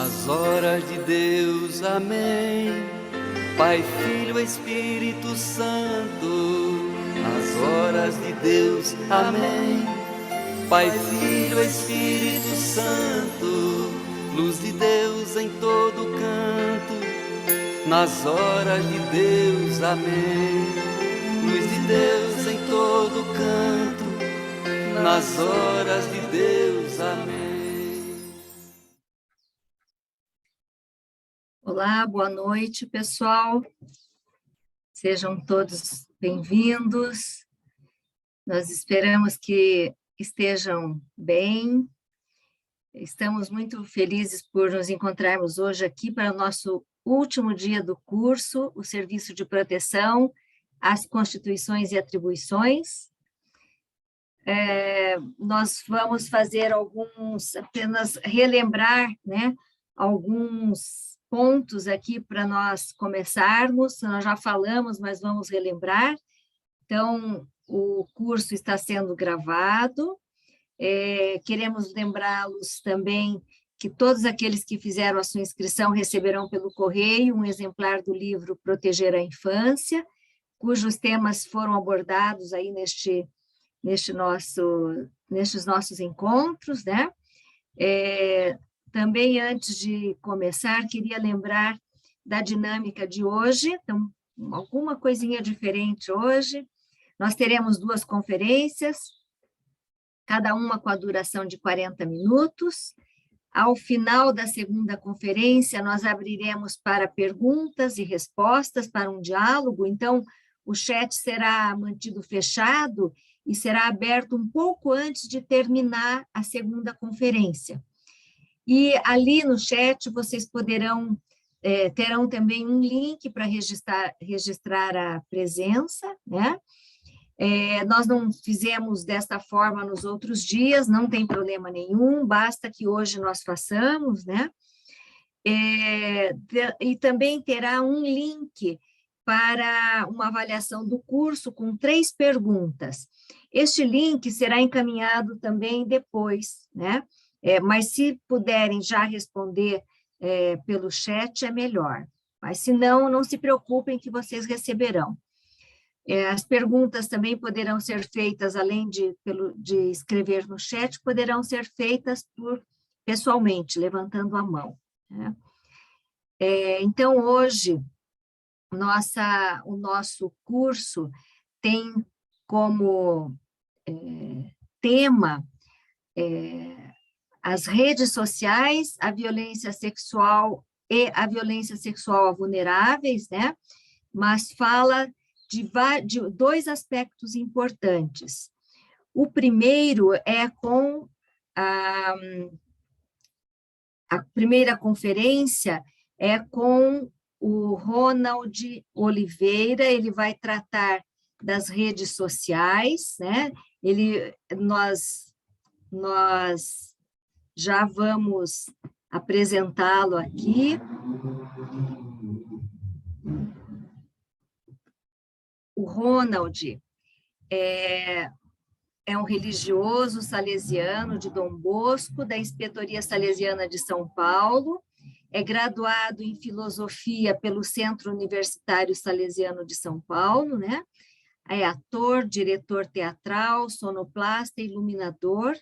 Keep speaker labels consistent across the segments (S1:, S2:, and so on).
S1: Nas horas de Deus, amém. Pai, Filho, Espírito Santo. Nas horas de Deus, amém. Pai, Filho, Espírito Santo. Luz de Deus em todo canto. Nas horas de Deus, amém. Luz de Deus em todo canto. Nas horas de Deus, amém.
S2: Olá, boa noite, pessoal. Sejam todos bem-vindos. Nós esperamos que estejam bem. Estamos muito felizes por nos encontrarmos hoje aqui para o nosso último dia do curso, o Serviço de Proteção às Constituições e Atribuições. Nós vamos fazer apenas relembrar, né, alguns pontos aqui para nós começarmos. Nós já falamos, mas vamos relembrar. Então, o curso está sendo gravado. Queremos lembrá-los também que todos aqueles que fizeram a sua inscrição receberão pelo correio um exemplar do livro Proteger a Infância, cujos temas foram abordados aí nestes nossos encontros, né? Também, antes de começar, queria lembrar da dinâmica de hoje. Então, alguma coisinha diferente hoje. Nós teremos 2 conferências, cada uma com a duração de 40 minutos. Ao final da segunda conferência, nós abriremos para perguntas e respostas, para um diálogo. Então, o chat será mantido fechado e será aberto um pouco antes de terminar a segunda conferência. E ali no chat vocês terão também um link para registrar a presença, né? Nós não fizemos desta forma nos outros dias, não tem problema nenhum, basta que hoje nós façamos, né? E também terá um link para uma avaliação do curso com 3 perguntas. Este link será encaminhado também depois, né? Mas se puderem já responder pelo chat, é melhor. Mas, se não, não se preocupem que vocês receberão. As perguntas também poderão ser feitas, além de escrever no chat, poderão ser feitas pessoalmente, levantando a mão, né? Então, hoje, o nosso curso tem como tema as redes sociais, a violência sexual e a violência sexual a vulneráveis, né? Mas fala de 2 aspectos importantes. O primeiro é com a primeira conferência é com o Ronald Oliveira. Ele vai tratar das redes sociais, né? Nós já vamos apresentá-lo aqui. O Ronald é um religioso salesiano de Dom Bosco, da Inspetoria Salesiana de São Paulo, é graduado em Filosofia pelo Centro Universitário Salesiano de São Paulo, né? É ator, diretor teatral, sonoplasta e iluminador,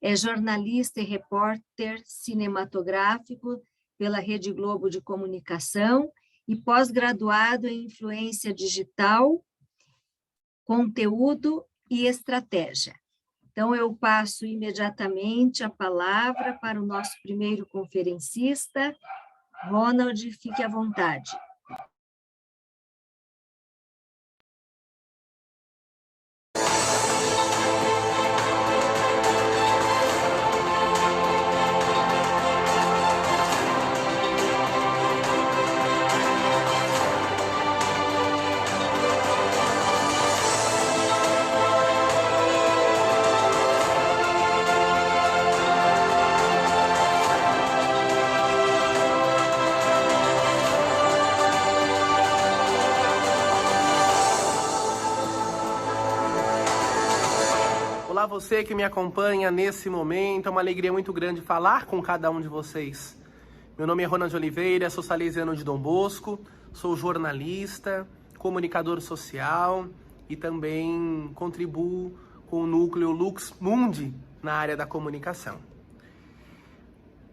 S2: é jornalista e repórter cinematográfico pela Rede Globo de Comunicação e pós-graduado em Influência Digital, Conteúdo e Estratégia. Então, eu passo imediatamente a palavra para o nosso primeiro conferencista. Ronald, fique à vontade.
S3: Olá, você que me acompanha nesse momento, é uma alegria muito grande falar com cada um de vocês. Meu nome é Ronald Oliveira, sou salesiano de Dom Bosco, sou jornalista, comunicador social e também contribuo com o núcleo Lux Mundi na área da comunicação.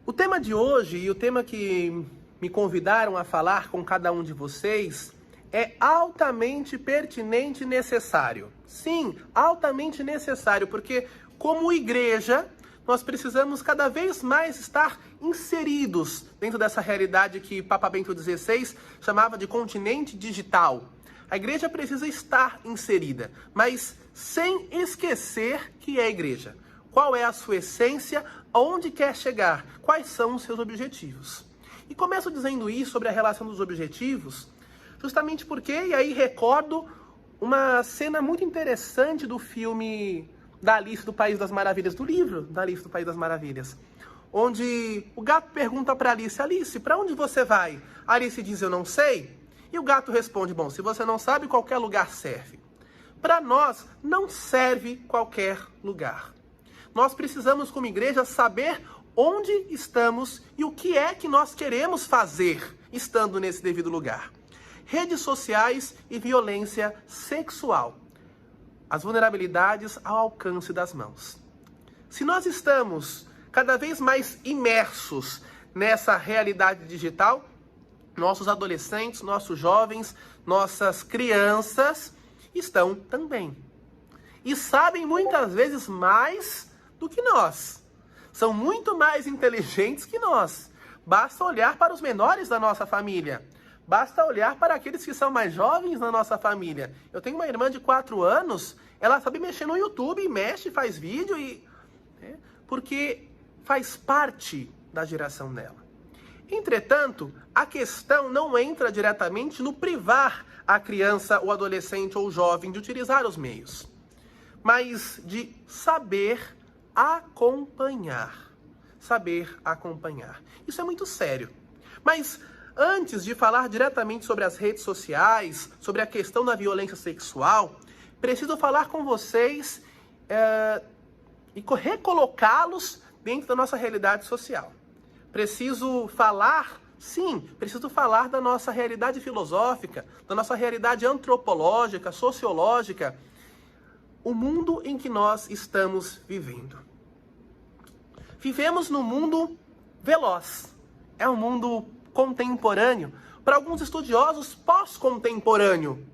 S3: O tema de hoje e o tema que me convidaram a falar com cada um de vocês é altamente pertinente e necessário. Sim, altamente necessário, porque como igreja, nós precisamos cada vez mais estar inseridos dentro dessa realidade que Papa Bento XVI chamava de continente digital. A igreja precisa estar inserida, mas sem esquecer que é igreja. Qual é a sua essência, aonde quer chegar, quais são os seus objetivos. E começo dizendo isso sobre a relação dos objetivos, justamente porque, e aí recordo uma cena muito interessante do filme da Alice do País das Maravilhas, do livro da Alice do País das Maravilhas, onde o gato pergunta para Alice: Alice, para onde você vai? A Alice diz: eu não sei. E o gato responde: bom, se você não sabe, qualquer lugar serve. Para nós, não serve qualquer lugar. Nós precisamos, como igreja, saber onde estamos e o que é que nós queremos fazer estando nesse devido lugar. Redes sociais e violência sexual. As vulnerabilidades ao alcance das mãos. Se nós estamos cada vez mais imersos nessa realidade digital, nossos adolescentes, nossos jovens, nossas crianças estão também. E sabem muitas vezes mais do que nós. São muito mais inteligentes que nós. Basta olhar para os menores da nossa família. Basta olhar para aqueles que são mais jovens na nossa família. Eu tenho uma irmã de 4 anos, ela sabe mexer no YouTube, mexe, faz vídeo, porque faz parte da geração dela. Entretanto, a questão não entra diretamente no privar a criança, o adolescente ou o jovem de utilizar os meios, mas de saber acompanhar. Saber acompanhar. Isso é muito sério. Mas antes de falar diretamente sobre as redes sociais, sobre a questão da violência sexual, preciso falar com vocês e recolocá-los dentro da nossa realidade social. Preciso falar da nossa realidade filosófica, da nossa realidade antropológica, sociológica, o mundo em que nós estamos vivendo. Vivemos num mundo veloz, é um mundo contemporâneo, para alguns estudiosos pós-contemporâneo.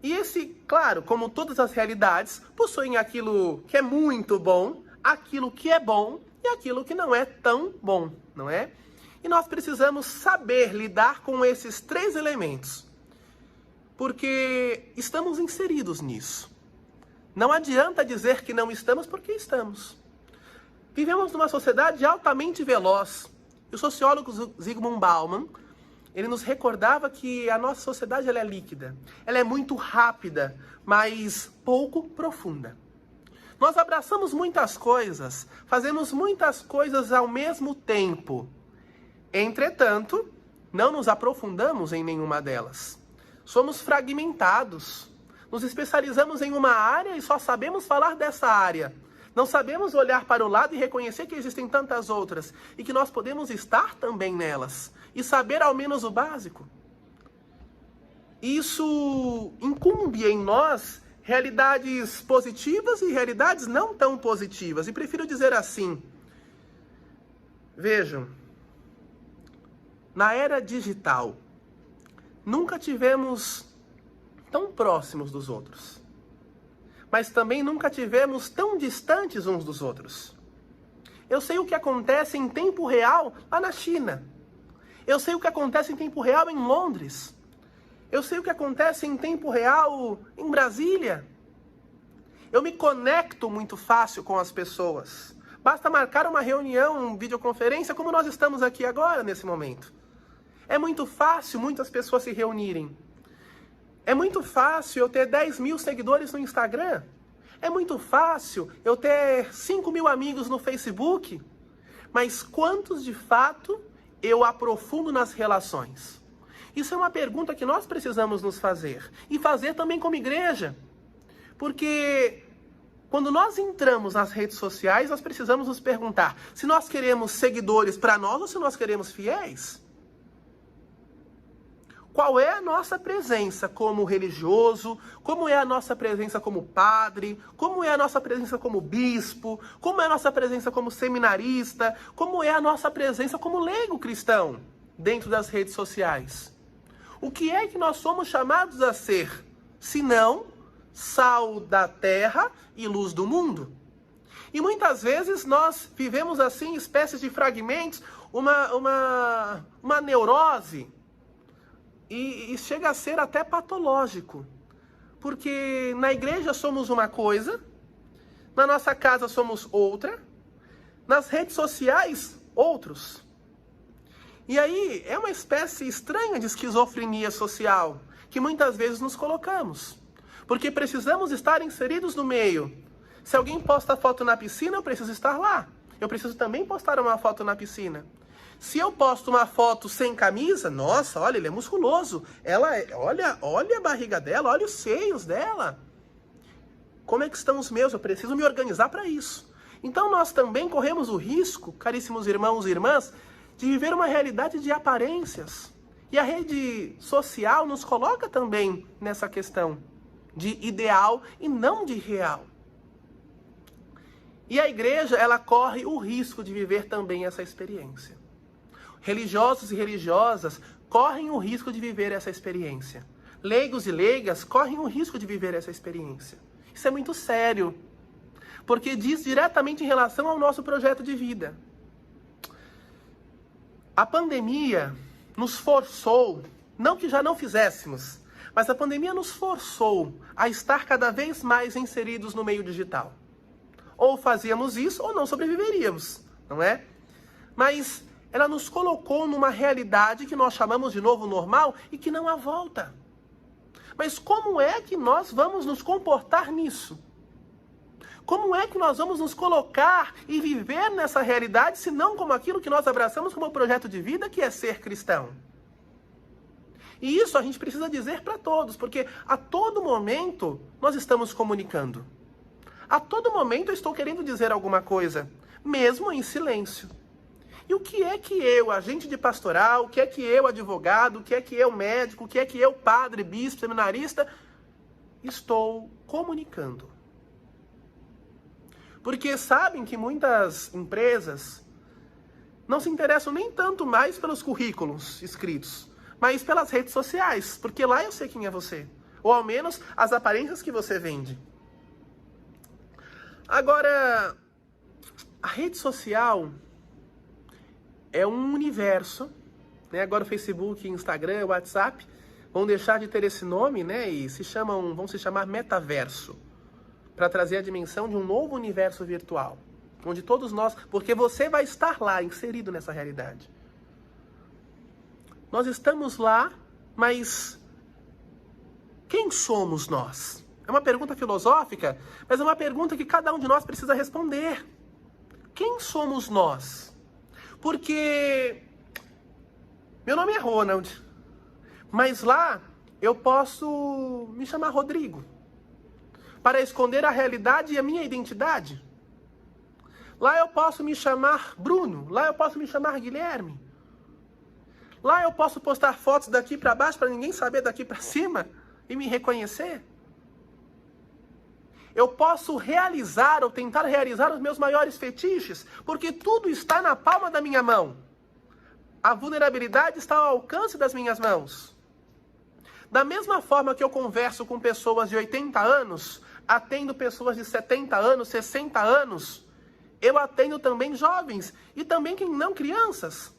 S3: E esse, claro, como todas as realidades, possuem aquilo que é muito bom, aquilo que é bom e aquilo que não é tão bom, não é? E nós precisamos saber lidar com esses 3 elementos, porque estamos inseridos nisso. Não adianta dizer que não estamos, porque estamos. Vivemos numa sociedade altamente veloz. E o sociólogo Zygmunt Bauman, ele nos recordava que a nossa sociedade ela é líquida. Ela é muito rápida, mas pouco profunda. Nós abraçamos muitas coisas, fazemos muitas coisas ao mesmo tempo. Entretanto, não nos aprofundamos em nenhuma delas. Somos fragmentados. Nos especializamos em uma área e só sabemos falar dessa área. Não sabemos olhar para o lado e reconhecer que existem tantas outras e que nós podemos estar também nelas e saber ao menos o básico. Isso incumbe em nós realidades positivas e realidades não tão positivas. E prefiro dizer assim, vejam, na era digital, nunca tivemos tão próximos dos outros, mas também nunca tivemos tão distantes uns dos outros. Eu sei o que acontece em tempo real lá na China. Eu sei o que acontece em tempo real em Londres. Eu sei o que acontece em tempo real em Brasília. Eu me conecto muito fácil com as pessoas. Basta marcar uma reunião, uma videoconferência, como nós estamos aqui agora, nesse momento. É muito fácil muitas pessoas se reunirem. É muito fácil eu ter 10.000 seguidores no Instagram. É muito fácil eu ter 5.000 amigos no Facebook. Mas quantos de fato eu aprofundo nas relações? Isso é uma pergunta que nós precisamos nos fazer. E fazer também como igreja. Porque quando nós entramos nas redes sociais, nós precisamos nos perguntar se nós queremos seguidores para nós ou se nós queremos fiéis. Qual é a nossa presença como religioso? Como é a nossa presença como padre? Como é a nossa presença como bispo? Como é a nossa presença como seminarista? Como é a nossa presença como leigo cristão dentro das redes sociais? O que é que nós somos chamados a ser, senão sal da terra e luz do mundo? E muitas vezes nós vivemos assim, espécies de fragmentos, uma neurose, e chega a ser até patológico. Porque na igreja somos uma coisa, na nossa casa somos outra, nas redes sociais, outros. E aí é uma espécie estranha de esquizofrenia social, que muitas vezes nos colocamos. Porque precisamos estar inseridos no meio. Se alguém posta foto na piscina, eu preciso estar lá. Eu preciso também postar uma foto na piscina. Se eu posto uma foto sem camisa, nossa, olha, ele é musculoso. Olha a barriga dela, olha os seios dela. Como é que estão os meus? Eu preciso me organizar para isso. Então nós também corremos o risco, caríssimos irmãos e irmãs, de viver uma realidade de aparências. E a rede social nos coloca também nessa questão de ideal e não de real. E a igreja, ela corre o risco de viver também essa experiência. Religiosos e religiosas correm o risco de viver essa experiência. Leigos e leigas correm o risco de viver essa experiência. Isso é muito sério, porque diz diretamente em relação ao nosso projeto de vida. A pandemia nos forçou, não que já não fizéssemos, mas a pandemia nos forçou a estar cada vez mais inseridos no meio digital. Ou fazíamos isso, ou não sobreviveríamos, não é? Mas ela nos colocou numa realidade que nós chamamos de novo normal e que não há volta. Mas como é que nós vamos nos comportar nisso? Como é que nós vamos nos colocar e viver nessa realidade, se não como aquilo que nós abraçamos como projeto de vida, que é ser cristão? E isso a gente precisa dizer para todos, porque a todo momento nós estamos comunicando. A todo momento eu estou querendo dizer alguma coisa, mesmo em silêncio. E o que é que eu, agente de pastoral, o que é que eu, advogado, o que é que eu, médico, o que é que eu, padre, bispo, seminarista, estou comunicando? Porque sabem que muitas empresas não se interessam nem tanto mais pelos currículos escritos, mas pelas redes sociais, porque lá eu sei quem é você. Ou ao menos as aparências que você vende. Agora, a rede social é um universo, né? Agora o Facebook, Instagram, WhatsApp vão deixar de ter esse nome, né? E vão se chamar metaverso, para trazer a dimensão de um novo universo virtual, onde todos nós, porque você vai estar lá, inserido nessa realidade. Nós estamos lá, mas quem somos nós? É uma pergunta filosófica, mas é uma pergunta que cada um de nós precisa responder. Quem somos nós? Porque meu nome é Ronald, mas lá eu posso me chamar Rodrigo, para esconder a realidade e a minha identidade. Lá eu posso me chamar Bruno, lá eu posso me chamar Guilherme. Lá eu posso postar fotos daqui para baixo para ninguém saber daqui para cima e me reconhecer. Eu posso realizar ou tentar realizar os meus maiores fetiches, porque tudo está na palma da minha mão. A vulnerabilidade está ao alcance das minhas mãos. Da mesma forma que eu converso com pessoas de 80 anos, atendo pessoas de 70 anos, 60 anos, eu atendo também jovens e também quem não crianças.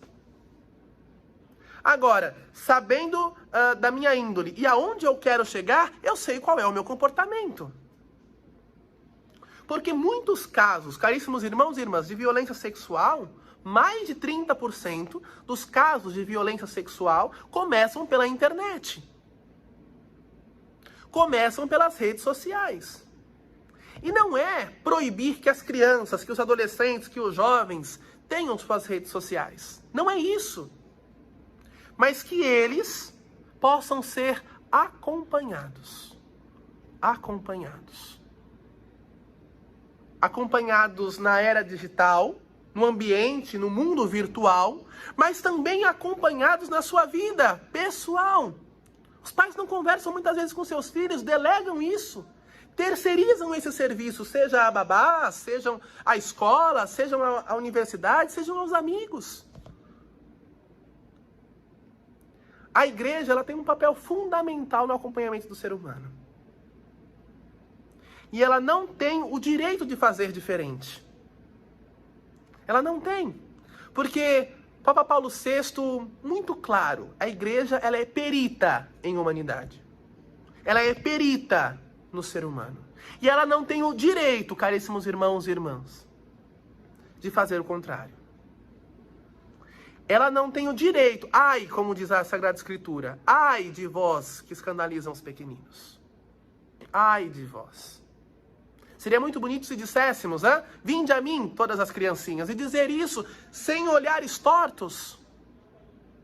S3: Agora, sabendo da minha índole e aonde eu quero chegar, eu sei qual é o meu comportamento. Porque muitos casos, caríssimos irmãos e irmãs, de violência sexual, mais de 30% dos casos de violência sexual começam pela internet. Começam pelas redes sociais. E não é proibir que as crianças, que os adolescentes, que os jovens tenham suas redes sociais. Não é isso. Mas que eles possam ser acompanhados. Acompanhados. acompanhados na era digital, no ambiente, no mundo virtual, mas também acompanhados na sua vida pessoal. Os pais não conversam muitas vezes com seus filhos, delegam isso, terceirizam esse serviço, seja a babá, sejam a escola, sejam a universidade, sejam os amigos. A igreja, ela tem um papel fundamental no acompanhamento do ser humano. E ela não tem o direito de fazer diferente. Ela não tem. Porque Papa Paulo VI, muito claro, a igreja, ela é perita em humanidade. Ela é perita no ser humano. E ela não tem o direito, caríssimos irmãos e irmãs, de fazer o contrário. Ela não tem o direito, ai, como diz a Sagrada Escritura, ai de vós que escandalizam os pequeninos. Ai de vós. Seria muito bonito se disséssemos, vinde a mim, todas as criancinhas, e dizer isso sem olhares tortos.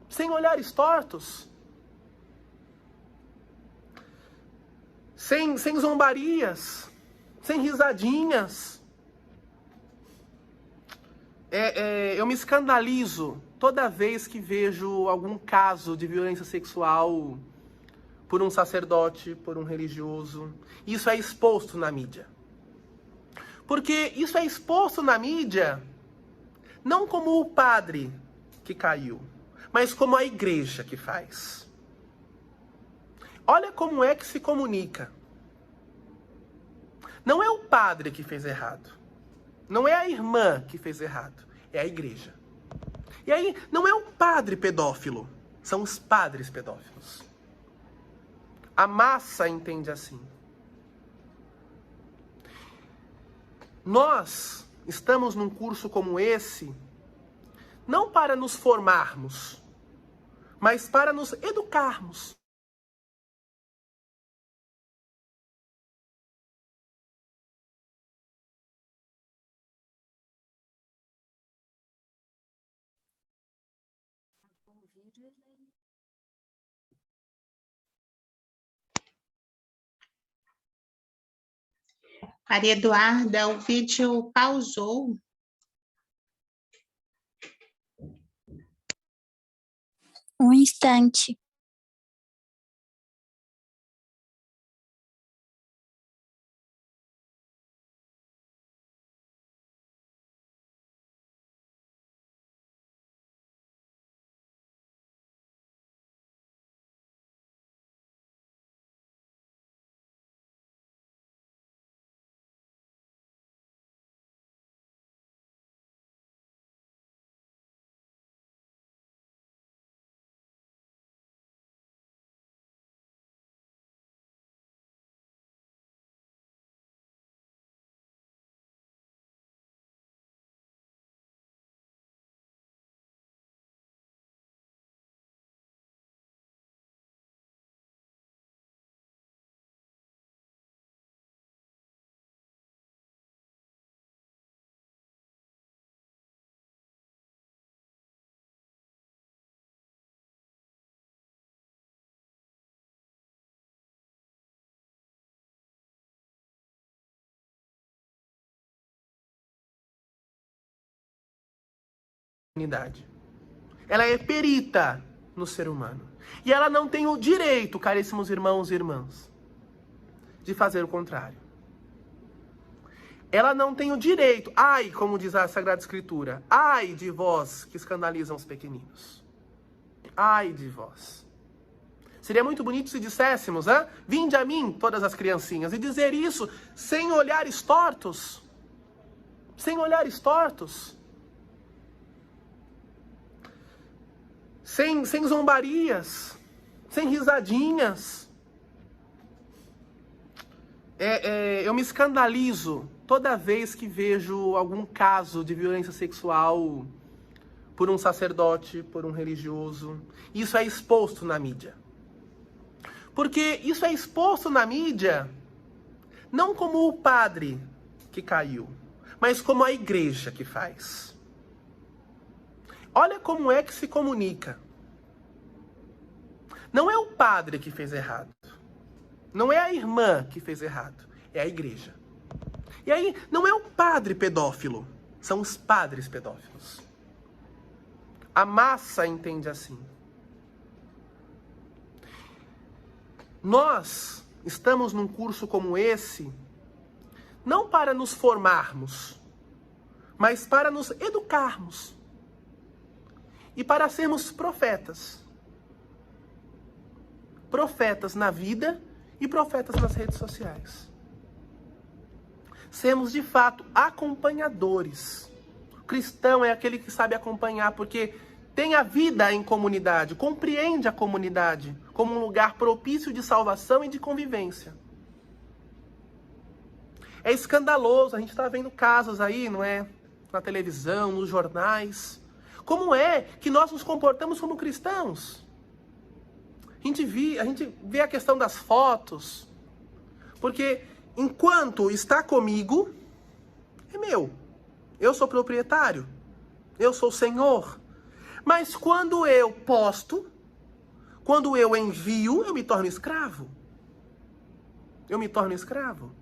S3: Sem olhares tortos. Sem zombarias. Sem risadinhas. Eu me escandalizo toda vez que vejo algum caso de violência sexual por um sacerdote, por um religioso. Isso é exposto na mídia. Porque isso é exposto na mídia não como o padre que caiu, mas como a igreja que faz. Olha como é que se comunica. Não é o padre que fez errado. Não é a irmã que fez errado. É a igreja. E aí, não é o padre pedófilo. São os padres pedófilos. A massa entende assim. Nós estamos num curso como esse, não para nos formarmos, mas para nos educarmos.
S4: Maria Eduarda, o vídeo pausou.
S5: Um instante.
S3: Ela é perita no ser humano. E ela não tem o direito, caríssimos irmãos e irmãs, de fazer o contrário. Ela não tem o direito, ai, como diz a Sagrada Escritura, ai de vós que escandalizam os pequeninos. Ai de vós. Seria muito bonito se disséssemos, vinde a mim, todas as criancinhas, e dizer isso sem olhares tortos. Sem olhares tortos. Sem zombarias, sem risadinhas. Eu me escandalizo toda vez que vejo algum caso de violência sexual por um sacerdote, por um religioso. Isso é exposto na mídia. Porque isso é exposto na mídia não como o padre que caiu, mas como a igreja que faz. Olha como é que se comunica. Não é o padre que fez errado. Não é a irmã que fez errado. É a igreja. E aí, não é o padre pedófilo, são os padres pedófilos. A massa entende assim. Nós estamos num curso como esse, não para nos formarmos, mas para nos educarmos e para sermos profetas. Profetas na vida e profetas nas redes sociais. Sermos, de fato, acompanhadores. O cristão é aquele que sabe acompanhar, porque tem a vida em comunidade, compreende a comunidade como um lugar propício de salvação e de convivência. É escandaloso, a gente está vendo casos aí, não é? Na televisão, nos jornais. Como é que nós nos comportamos como cristãos? A gente vê a questão das fotos, porque enquanto está comigo, é meu. Eu sou proprietário, eu sou senhor. Mas quando eu posto, quando eu envio, eu me torno escravo. Eu me torno escravo.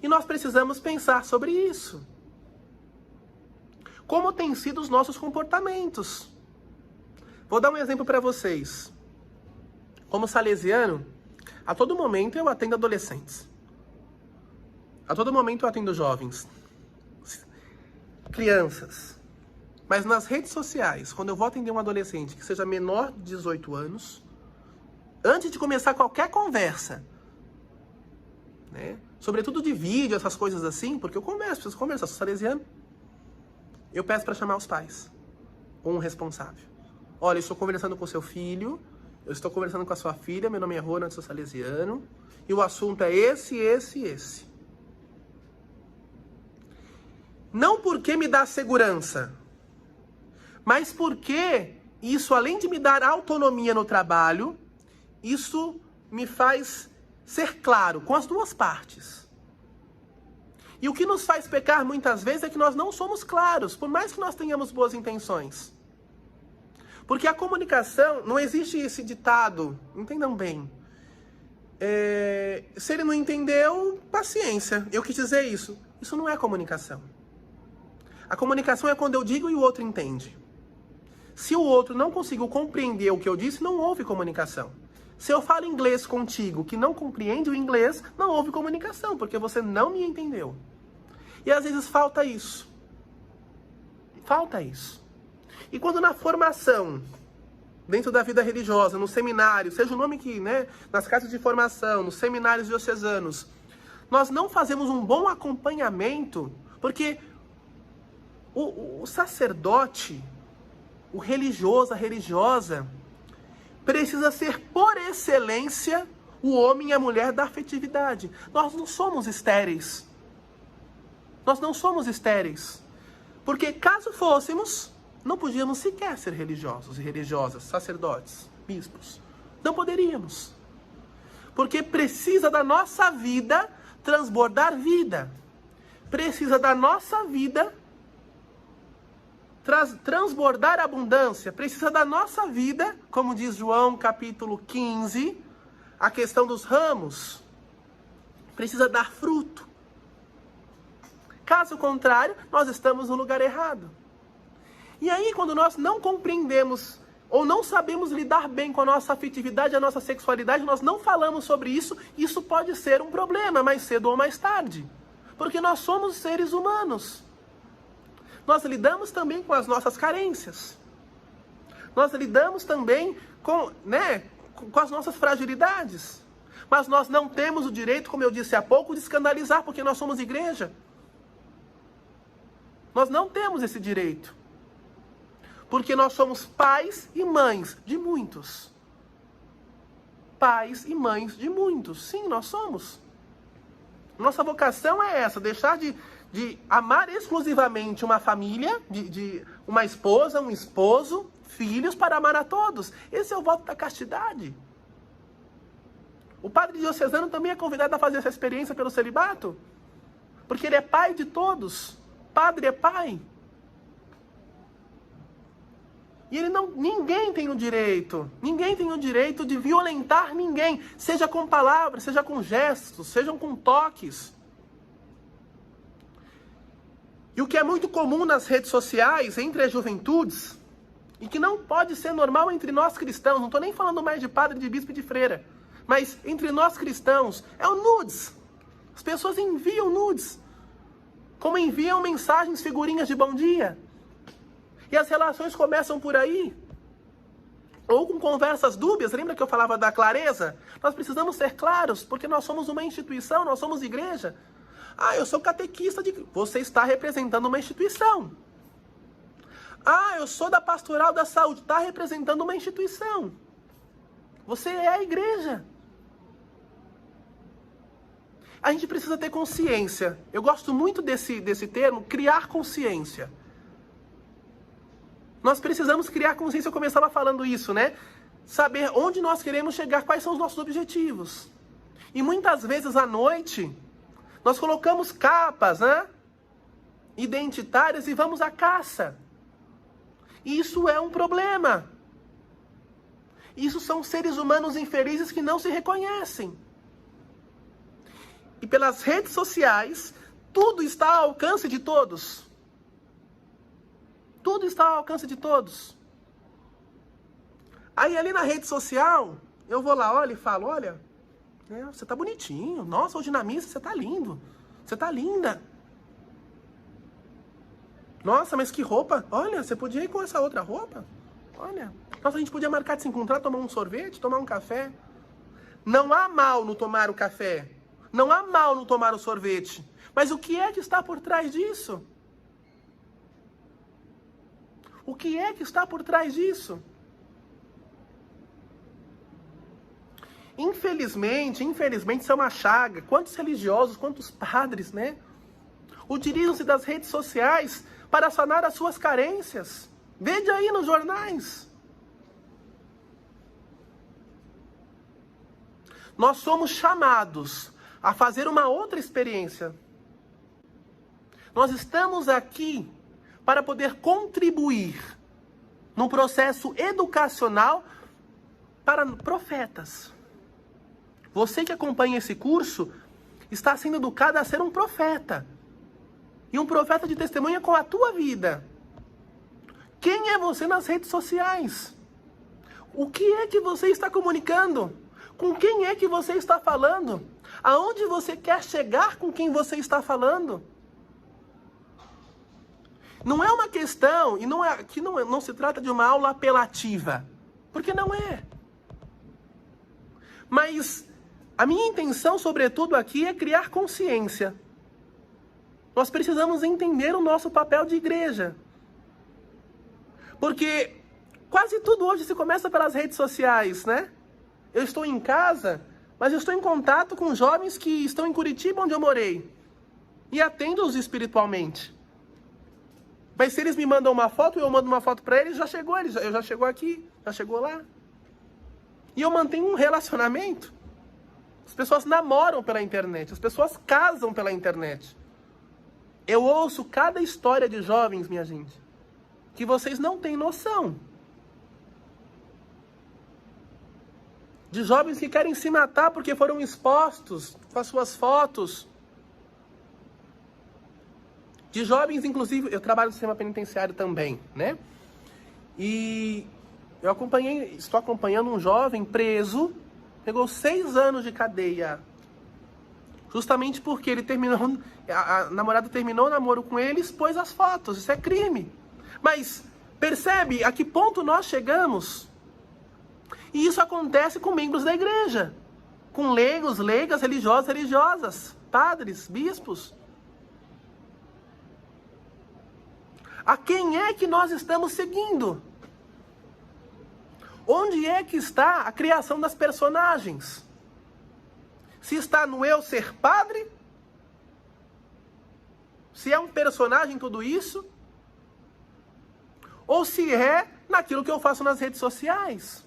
S3: E nós precisamos pensar sobre isso. Como têm sido os nossos comportamentos? Vou dar um exemplo para vocês. Como salesiano, a todo momento eu atendo adolescentes. A todo momento eu atendo jovens, crianças. Mas nas redes sociais, quando eu vou atender um adolescente que seja menor de 18 anos, antes de começar qualquer conversa, né, sobretudo de vídeo, essas coisas assim, porque eu preciso conversar, sou salesiano, eu peço para chamar os pais, ou um responsável. Olha, eu estou conversando com seu filho, eu estou conversando com a sua filha, meu nome é Ronald, sou salesiano, e o assunto é esse, esse e esse. Não porque me dá segurança, mas porque isso, além de me dar autonomia no trabalho, isso me faz ser claro com as duas partes. E o que nos faz pecar muitas vezes é que nós não somos claros, por mais que nós tenhamos boas intenções. Porque a comunicação, não existe esse ditado, entendam bem. Se ele não entendeu, paciência, eu quis dizer isso. Isso não é comunicação. A comunicação é quando eu digo e o outro entende. Se o outro não conseguiu compreender o que eu disse, não houve comunicação. Se eu falo inglês contigo que não compreende o inglês, não houve comunicação, porque você não me entendeu. E às vezes falta isso. Falta isso. E quando na formação, dentro da vida religiosa, no seminário, seja o nome que, né, nas casas de formação, nos seminários diocesanos, nós não fazemos um bom acompanhamento, porque o sacerdote, o religioso, a religiosa, precisa ser, por excelência, o homem e a mulher da afetividade. Nós não somos estéreis. Nós não somos estéreis. Porque caso fôssemos, não podíamos sequer ser religiosos e religiosas, sacerdotes, bispos. Não poderíamos. Porque precisa da nossa vida transbordar vida. Precisa da nossa vida transbordar abundância. Precisa da nossa vida, como diz João capítulo 15, a questão dos ramos. Precisa dar fruto. Caso contrário, nós estamos no lugar errado. E aí, quando nós não compreendemos ou não sabemos lidar bem com a nossa afetividade, a nossa sexualidade, nós não falamos sobre isso, isso pode ser um problema mais cedo ou mais tarde. Porque nós somos seres humanos. Nós lidamos também com as nossas carências. Nós lidamos também com as nossas fragilidades. Mas nós não temos o direito, como eu disse há pouco, de escandalizar, porque nós somos igreja. Nós não temos esse direito. Porque nós somos pais e mães de muitos. Pais e mães de muitos. Sim, nós somos. Nossa vocação é essa, deixar de amar exclusivamente uma família, de uma esposa, um esposo, filhos, para amar a todos. Esse é o voto da castidade. O padre diocesano também é convidado a fazer essa experiência pelo celibato, porque ele é pai de todos. Padre é pai. E ninguém tem o direito de violentar ninguém, seja com palavras, seja com gestos, sejam com toques. E o que é muito comum nas redes sociais, entre as juventudes, e que não pode ser normal entre nós cristãos, não estou nem falando mais de padre, de bispo e de freira, mas entre nós cristãos, é o nudes. As pessoas enviam nudes, como enviam mensagens, figurinhas de bom dia. E as relações começam por aí. Ou com conversas dúbias, lembra que eu falava da clareza? Nós precisamos ser claros, porque nós somos uma instituição, nós somos igreja. Ah, eu sou catequista de... Você está representando uma instituição. Ah, eu sou da pastoral da saúde, está representando uma instituição. Você é a igreja. A gente precisa ter consciência. Eu gosto muito desse termo, criar consciência. Nós precisamos criar consciência, eu começava falando isso, né? Saber onde nós queremos chegar, quais são os nossos objetivos. E muitas vezes à noite, nós colocamos capas, né? Identitárias e vamos à caça. E isso é um problema. Isso são seres humanos infelizes que não se reconhecem. E pelas redes sociais, tudo está ao alcance de todos. Tudo está ao alcance de todos. Aí ali na rede social, eu vou lá, olha e falo, olha, você tá bonitinho. Nossa, hoje na missa você tá lindo. Você tá linda. Nossa, mas que roupa. Olha, você podia ir com essa outra roupa? Olha. Nossa, a gente podia marcar de se encontrar, tomar um sorvete, tomar um café. Não há mal no tomar o café. Não há mal no tomar o sorvete. Mas o que é que está por trás disso? O que é que está por trás disso? Infelizmente, isso é uma chaga. Quantos religiosos, quantos padres, né? Utilizam-se das redes sociais para sanar as suas carências. Veja aí nos jornais. Nós somos chamados a fazer uma outra experiência. Nós estamos aqui para poder contribuir num processo educacional para profetas. Você que acompanha esse curso está sendo educado a ser um profeta. E um profeta de testemunha com a tua vida. Quem é você nas redes sociais? O que é que você está comunicando? Com quem é que você está falando? Aonde você quer chegar com quem você está falando? Não é uma questão, e não se trata de uma aula apelativa, porque não é. Mas a minha intenção, sobretudo aqui, é criar consciência. Nós precisamos entender o nosso papel de igreja. Porque quase tudo hoje se começa pelas redes sociais, né? Eu estou em casa, mas eu estou em contato com jovens que estão em Curitiba, onde eu morei. E atendo-os espiritualmente. Mas se eles me mandam uma foto, eu mando uma foto para eles, já chegou aqui, já chegou lá. E eu mantenho um relacionamento. As pessoas namoram pela internet, as pessoas casam pela internet. Eu ouço cada história de jovens, minha gente, que vocês não têm noção. De jovens que querem se matar porque foram expostos com as suas fotos. De jovens, inclusive, eu trabalho no sistema penitenciário também, né? E eu estou acompanhando um jovem preso, pegou 6 anos de cadeia. Justamente porque ele a namorada terminou o namoro com ele e expôs as fotos. Isso é crime. Mas percebe a que ponto nós chegamos? E isso acontece com membros da igreja. Com leigos, leigas, religiosos, religiosas, padres, bispos. A quem é que nós estamos seguindo? Onde é que está a criação das personagens? Se está no eu ser padre? Se é um personagem tudo isso? Ou se é naquilo que eu faço nas redes sociais?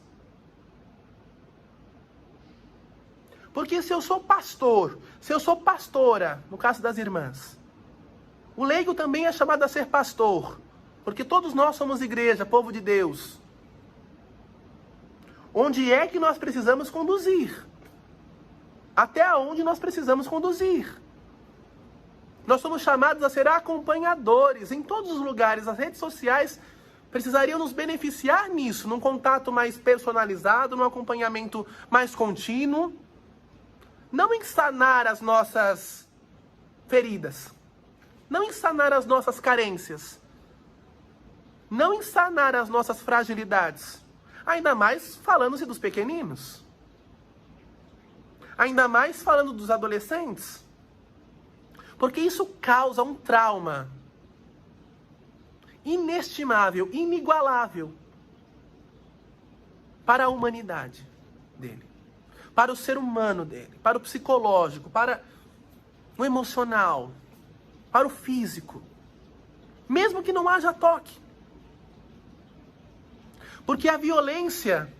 S3: Porque se eu sou pastor, se eu sou pastora, no caso das irmãs, o leigo também é chamado a ser pastor, porque todos nós somos igreja, povo de Deus. Onde é que nós precisamos conduzir? Até onde nós precisamos conduzir? Nós somos chamados a ser acompanhadores em todos os lugares. As redes sociais precisariam nos beneficiar nisso, num contato mais personalizado, num acompanhamento mais contínuo. Não em sanar as nossas feridas, não em sanar as nossas carências, não em sanar as nossas fragilidades, ainda mais falando-se dos pequeninos, ainda mais falando dos adolescentes, porque isso causa um trauma inestimável, inigualável para a humanidade dele, para o ser humano dele, para o psicológico, para o emocional, para o físico, mesmo que não haja toque. Porque a violência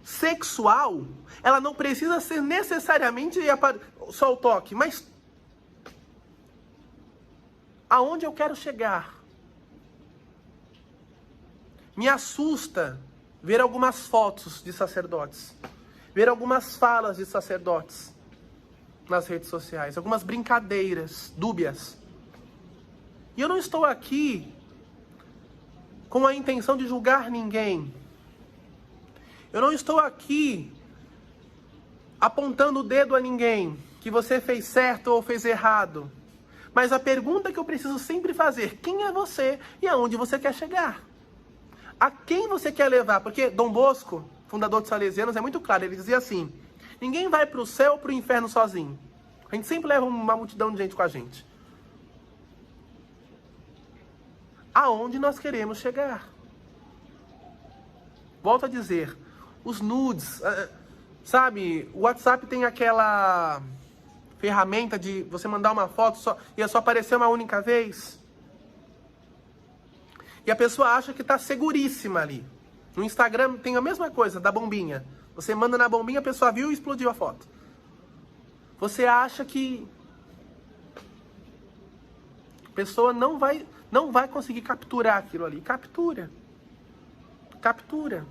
S3: sexual, ela não precisa ser necessariamente só o toque, mas aonde eu quero chegar? Me assusta ver algumas fotos de sacerdotes, ver algumas falas de sacerdotes nas redes sociais, algumas brincadeiras dúbias. E eu não estou aqui com a intenção de julgar ninguém. Eu não estou aqui apontando o dedo a ninguém, que você fez certo ou fez errado. Mas a pergunta que eu preciso sempre fazer: quem é você e aonde você quer chegar? A quem você quer levar? Porque Dom Bosco, fundador dos Salesianos, é muito claro. Ele dizia assim: ninguém vai para o céu ou para o inferno sozinho. A gente sempre leva uma multidão de gente com a gente. Aonde nós queremos chegar? Volto a dizer, os nudes, sabe, o WhatsApp tem aquela ferramenta de você mandar uma foto e é só aparecer uma única vez. E a pessoa acha que está seguríssima ali. No Instagram tem a mesma coisa, da bombinha. Você manda na bombinha, a pessoa viu e explodiu a foto. Você acha que a pessoa não vai conseguir capturar aquilo ali. Captura. Captura.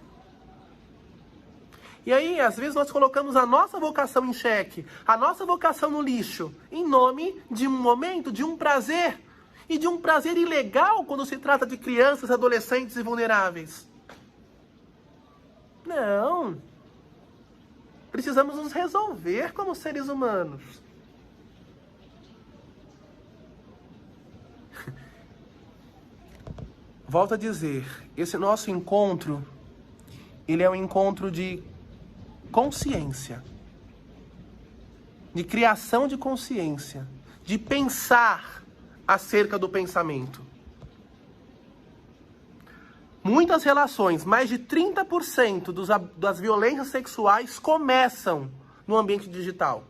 S3: E aí, às vezes, nós colocamos a nossa vocação em xeque, a nossa vocação no lixo, em nome de um momento, de um prazer. E de um prazer ilegal quando se trata de crianças, adolescentes e vulneráveis. Não. Precisamos nos resolver como seres humanos. Volto a dizer, esse nosso encontro, ele é um encontro de consciência, de criação de consciência, de pensar acerca do pensamento. Muitas relações, mais de 30% das violências sexuais começam no ambiente digital.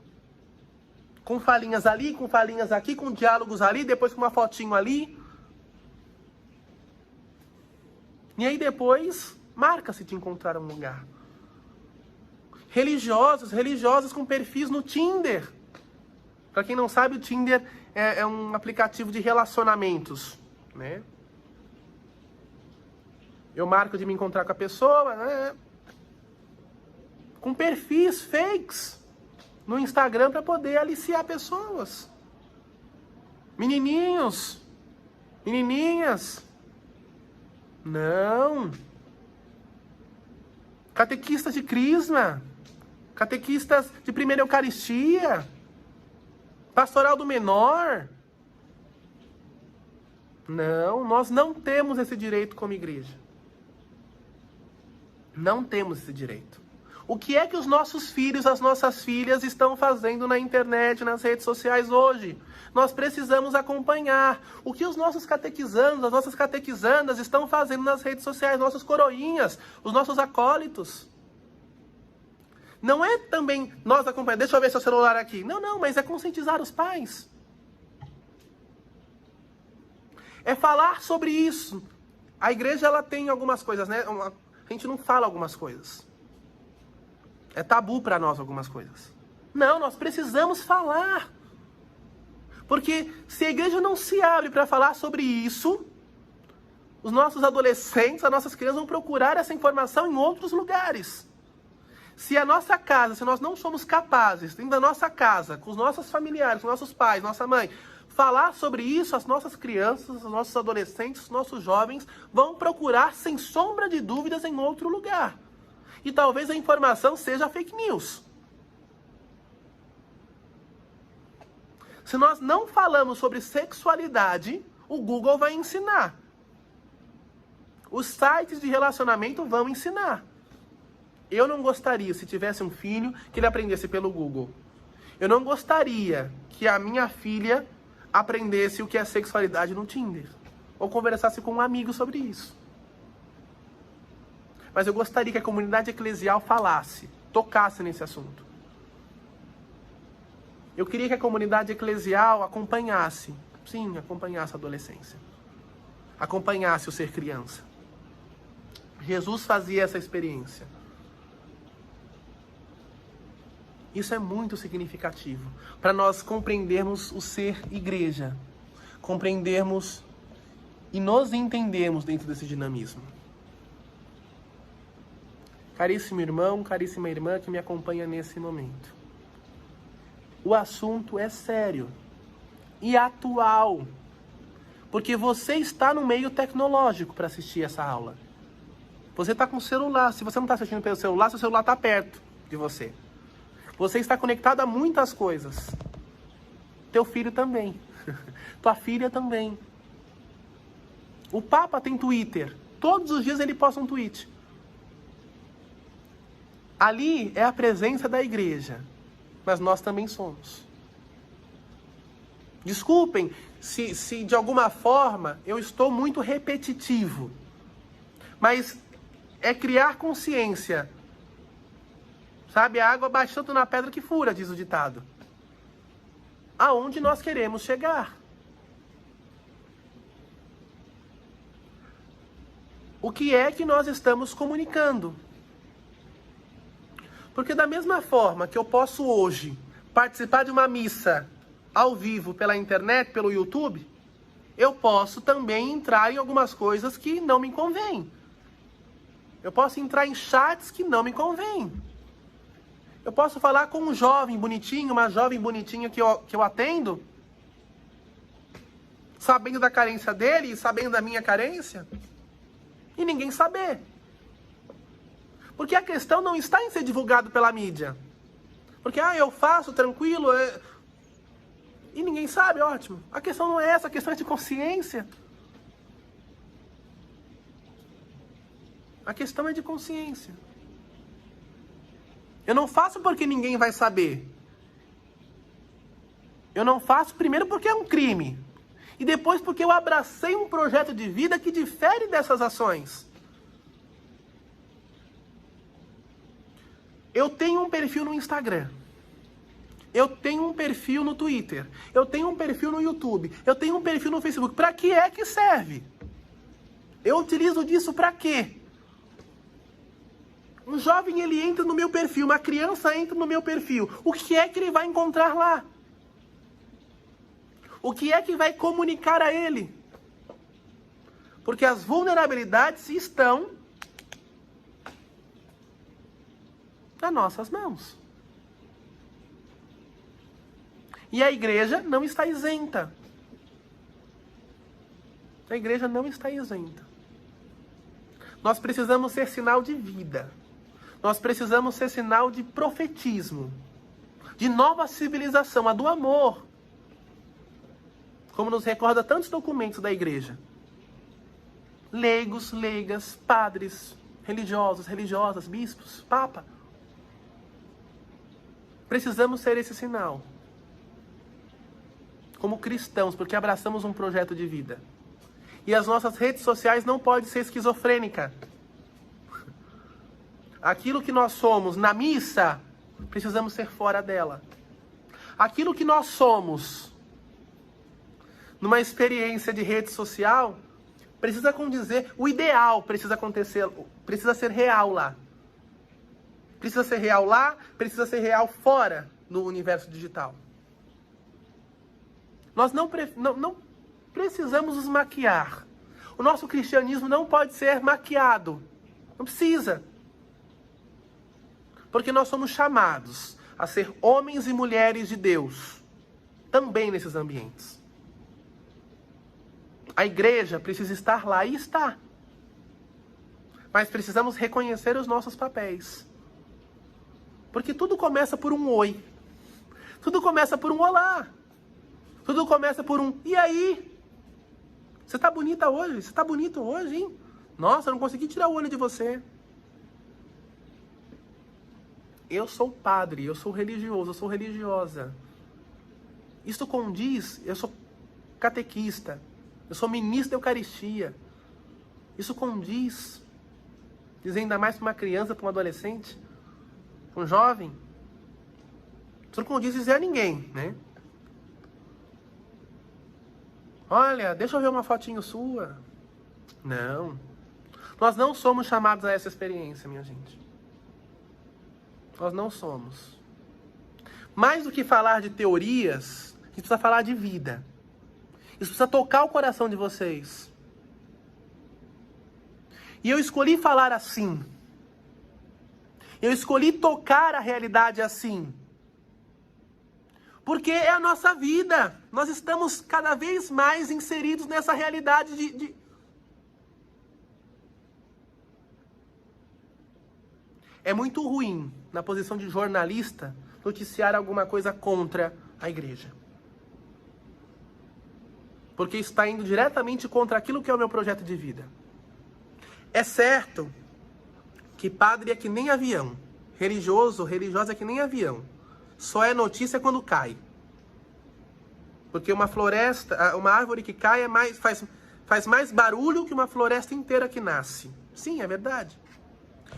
S3: Com falinhas ali, com falinhas aqui, com diálogos ali, depois com uma fotinho ali. E aí depois, marca se te encontrar um lugar. Religiosas com perfis no Tinder. Para quem não sabe, o Tinder é um aplicativo de relacionamentos, né? Eu marco de me encontrar com a pessoa, né? Com perfis fakes no Instagram para poder aliciar pessoas. Menininhos, menininhas. Não. Catequistas de crisma, catequistas de primeira Eucaristia, pastoral do menor. Não, nós não temos esse direito como igreja. Não temos esse direito. O que é que os nossos filhos, as nossas filhas estão fazendo na internet, nas redes sociais hoje? Nós precisamos acompanhar o que os nossos catequizandos, as nossas catequizandas estão fazendo nas redes sociais, nossos coroinhas, os nossos acólitos. Não é também nós acompanhar, deixa eu ver seu celular aqui. Não, mas é conscientizar os pais. É falar sobre isso. A igreja, ela tem algumas coisas, né? A gente não fala algumas coisas. É tabu para nós algumas coisas. Não, nós precisamos falar. Porque se a igreja não se abre para falar sobre isso, os nossos adolescentes, as nossas crianças vão procurar essa informação em outros lugares. Se a nossa casa, se nós não somos capazes, dentro da nossa casa, com os nossos familiares, com nossos pais, nossa mãe, falar sobre isso, as nossas crianças, os nossos adolescentes, os nossos jovens vão procurar, sem sombra de dúvidas, em outro lugar. E talvez a informação seja fake news. Se nós não falamos sobre sexualidade, o Google vai ensinar. Os sites de relacionamento vão ensinar. Eu não gostaria, se tivesse um filho, que ele aprendesse pelo Google. Eu não gostaria que a minha filha aprendesse o que é sexualidade no Tinder. Ou conversasse com um amigo sobre isso. Mas eu gostaria que a comunidade eclesial falasse, tocasse nesse assunto. Eu queria que a comunidade eclesial acompanhasse a adolescência. Acompanhasse o ser criança. Jesus fazia essa experiência. Isso é muito significativo para nós compreendermos o ser igreja, compreendermos e nos entendermos dentro desse dinamismo. Caríssimo irmão, caríssima irmã que me acompanha nesse momento. O assunto é sério e atual, porque você está no meio tecnológico para assistir essa aula. Você está com o celular. Se você não está assistindo pelo celular, seu celular está perto de você. Você está conectado a muitas coisas. Teu filho também. Tua filha também. O Papa tem Twitter. Todos os dias ele posta um tweet. Ali é a presença da igreja. Mas nós também somos. Desculpem se de alguma forma eu estou muito repetitivo. Mas é criar consciência. Sabe, a água bate tanto na pedra que fura, diz o ditado. Aonde nós queremos chegar? O que é que nós estamos comunicando? Porque da mesma forma que eu posso hoje participar de uma missa ao vivo pela internet, pelo YouTube, eu posso também entrar em algumas coisas que não me convêm. Eu posso entrar em chats que não me convêm. Eu posso falar com um jovem bonitinho, uma jovem bonitinha que eu atendo, sabendo da carência dele e sabendo da minha carência, e ninguém saber. Porque a questão não está em ser divulgado pela mídia. Porque, eu faço tranquilo, e ninguém sabe, ótimo. A questão não é essa, a questão é de consciência. A questão é de consciência. Eu não faço porque ninguém vai saber. Eu não faço primeiro porque é um crime. E depois porque eu abracei um projeto de vida que difere dessas ações. Eu tenho um perfil no Instagram. Eu tenho um perfil no Twitter. Eu tenho um perfil no YouTube. Eu tenho um perfil no Facebook. Para que é que serve? Eu utilizo disso para quê? Um jovem, ele entra no meu perfil, uma criança entra no meu perfil. O que é que ele vai encontrar lá? O que é que vai comunicar a ele? Porque as vulnerabilidades estão nas nossas mãos. E a igreja não está isenta. A igreja não está isenta. Nós precisamos ser sinal de vida. Nós precisamos ser sinal de profetismo, de nova civilização, a do amor. Como nos recorda tantos documentos da igreja. Leigos, leigas, padres, religiosos, religiosas, bispos, papa. Precisamos ser esse sinal. Como cristãos, porque abraçamos um projeto de vida. E as nossas redes sociais não podem ser esquizofrênica. Aquilo que nós somos na missa, precisamos ser fora dela. Aquilo que nós somos numa experiência de rede social, precisa condizer, o ideal precisa acontecer, precisa ser real lá. Precisa ser real lá, precisa ser real fora no universo digital. Nós não precisamos nos maquiar. O nosso cristianismo não pode ser maquiado. Não precisa. Porque nós somos chamados a ser homens e mulheres de Deus. Também nesses ambientes. A igreja precisa estar lá e está. Mas precisamos reconhecer os nossos papéis. Porque tudo começa por um oi. Tudo começa por um olá. Tudo começa por um e aí? Você tá bonita hoje? Você tá bonito hoje, hein? Nossa, eu não consegui tirar o olho de você. Eu sou padre, eu sou religioso, eu sou religiosa. Isso condiz, eu sou catequista, eu sou ministro da Eucaristia. Isso condiz, dizer ainda mais para uma criança, para um adolescente, para um jovem. Isso não condiz dizer a ninguém, né? Olha, deixa eu ver uma fotinho sua. Não. Nós não somos chamados a essa experiência, minha gente. Nós não somos. Mais do que falar de teorias, a gente precisa falar de vida. Isso precisa tocar o coração de vocês. E eu escolhi falar assim. Eu escolhi tocar a realidade assim. Porque é a nossa vida. Nós estamos cada vez mais inseridos nessa realidade de... É muito ruim, na posição de jornalista, noticiar alguma coisa contra a igreja. Porque está indo diretamente contra aquilo que é o meu projeto de vida. É certo que padre é que nem avião. Religioso, religiosa é que nem avião. Só é notícia quando cai. Porque uma floresta, uma árvore que cai faz mais barulho que uma floresta inteira que nasce. Sim, é verdade.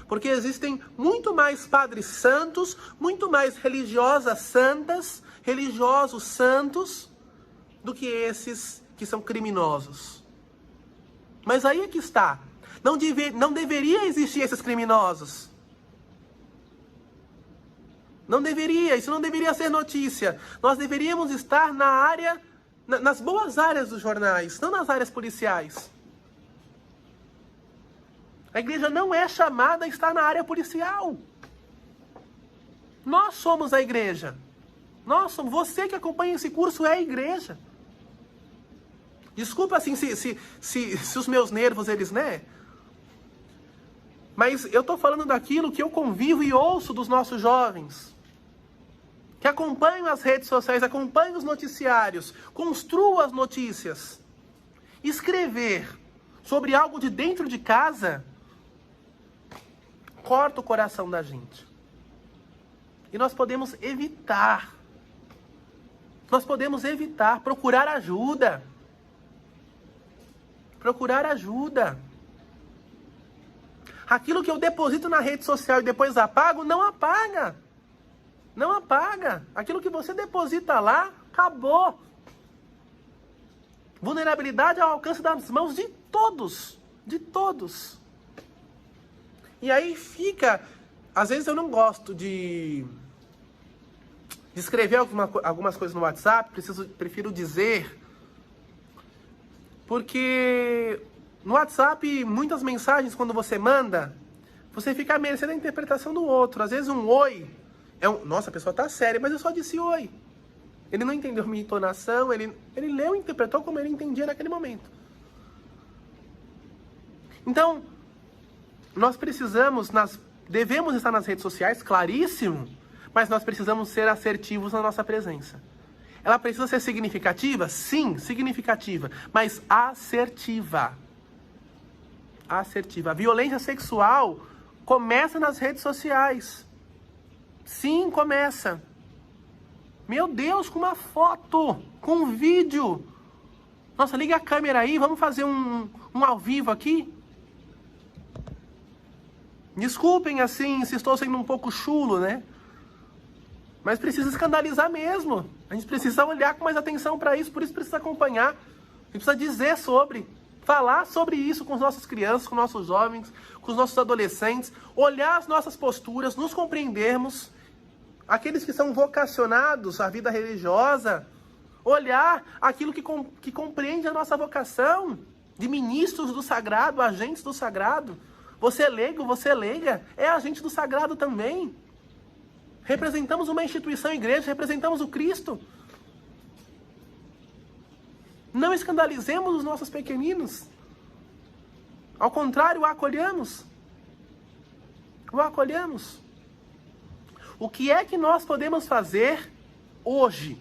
S3: Porque existem muito mais padres santos, muito mais religiosas santas, religiosos santos, do que esses que são criminosos. Mas aí é que está. Não deveria existir esses criminosos. Não deveria, isso não deveria ser notícia. Nós deveríamos estar na área, nas boas áreas dos jornais, não nas áreas policiais. A igreja não é chamada a estar na área policial. Nós somos a igreja. Nós somos, você que acompanha esse curso é a igreja. Desculpa assim se os meus nervos, eles, né? Mas eu estou falando daquilo que eu convivo e ouço dos nossos jovens. Que acompanham as redes sociais, acompanham os noticiários, construam as notícias. Escrever sobre algo de dentro de casa corta o coração da gente. E nós podemos evitar. Nós podemos evitar, procurar ajuda. Procurar ajuda. Aquilo que eu deposito na rede social e depois apago, não apaga. Não apaga. Aquilo que você deposita lá, acabou. Vulnerabilidade ao alcance das mãos de todos. De todos. E aí fica... Às vezes eu não gosto de escrever algumas coisas no WhatsApp, prefiro dizer... Porque no WhatsApp, muitas mensagens, quando você manda, você fica à mercê da interpretação do outro. Às vezes um oi... Nossa, a pessoa tá séria, mas eu só disse oi. Ele não entendeu minha entonação, ele leu e interpretou como ele entendia naquele momento. Então... Nós devemos estar nas redes sociais, claríssimo, mas nós precisamos ser assertivos na nossa presença. Ela precisa ser significativa? Sim, significativa, mas assertiva. Assertiva. A violência sexual começa nas redes sociais. Sim, começa. Meu Deus, com uma foto, com um vídeo. Nossa, liga a câmera aí, vamos fazer um ao vivo aqui? Desculpem assim, se estou sendo um pouco chulo, né? Mas precisa escandalizar mesmo. A gente precisa olhar com mais atenção para isso, por isso precisa acompanhar. A gente precisa dizer sobre, falar sobre isso com as nossas crianças, com os nossos jovens, com os nossos adolescentes, olhar as nossas posturas, nos compreendermos. Aqueles que são vocacionados à vida religiosa, olhar aquilo que compreende a nossa vocação, de ministros do sagrado, agentes do sagrado. Você é leigo, você é leiga, é agente do sagrado também. Representamos uma instituição igreja, representamos o Cristo. Não escandalizemos os nossos pequeninos. Ao contrário, o acolhamos. O acolhamos. O que é que nós podemos fazer hoje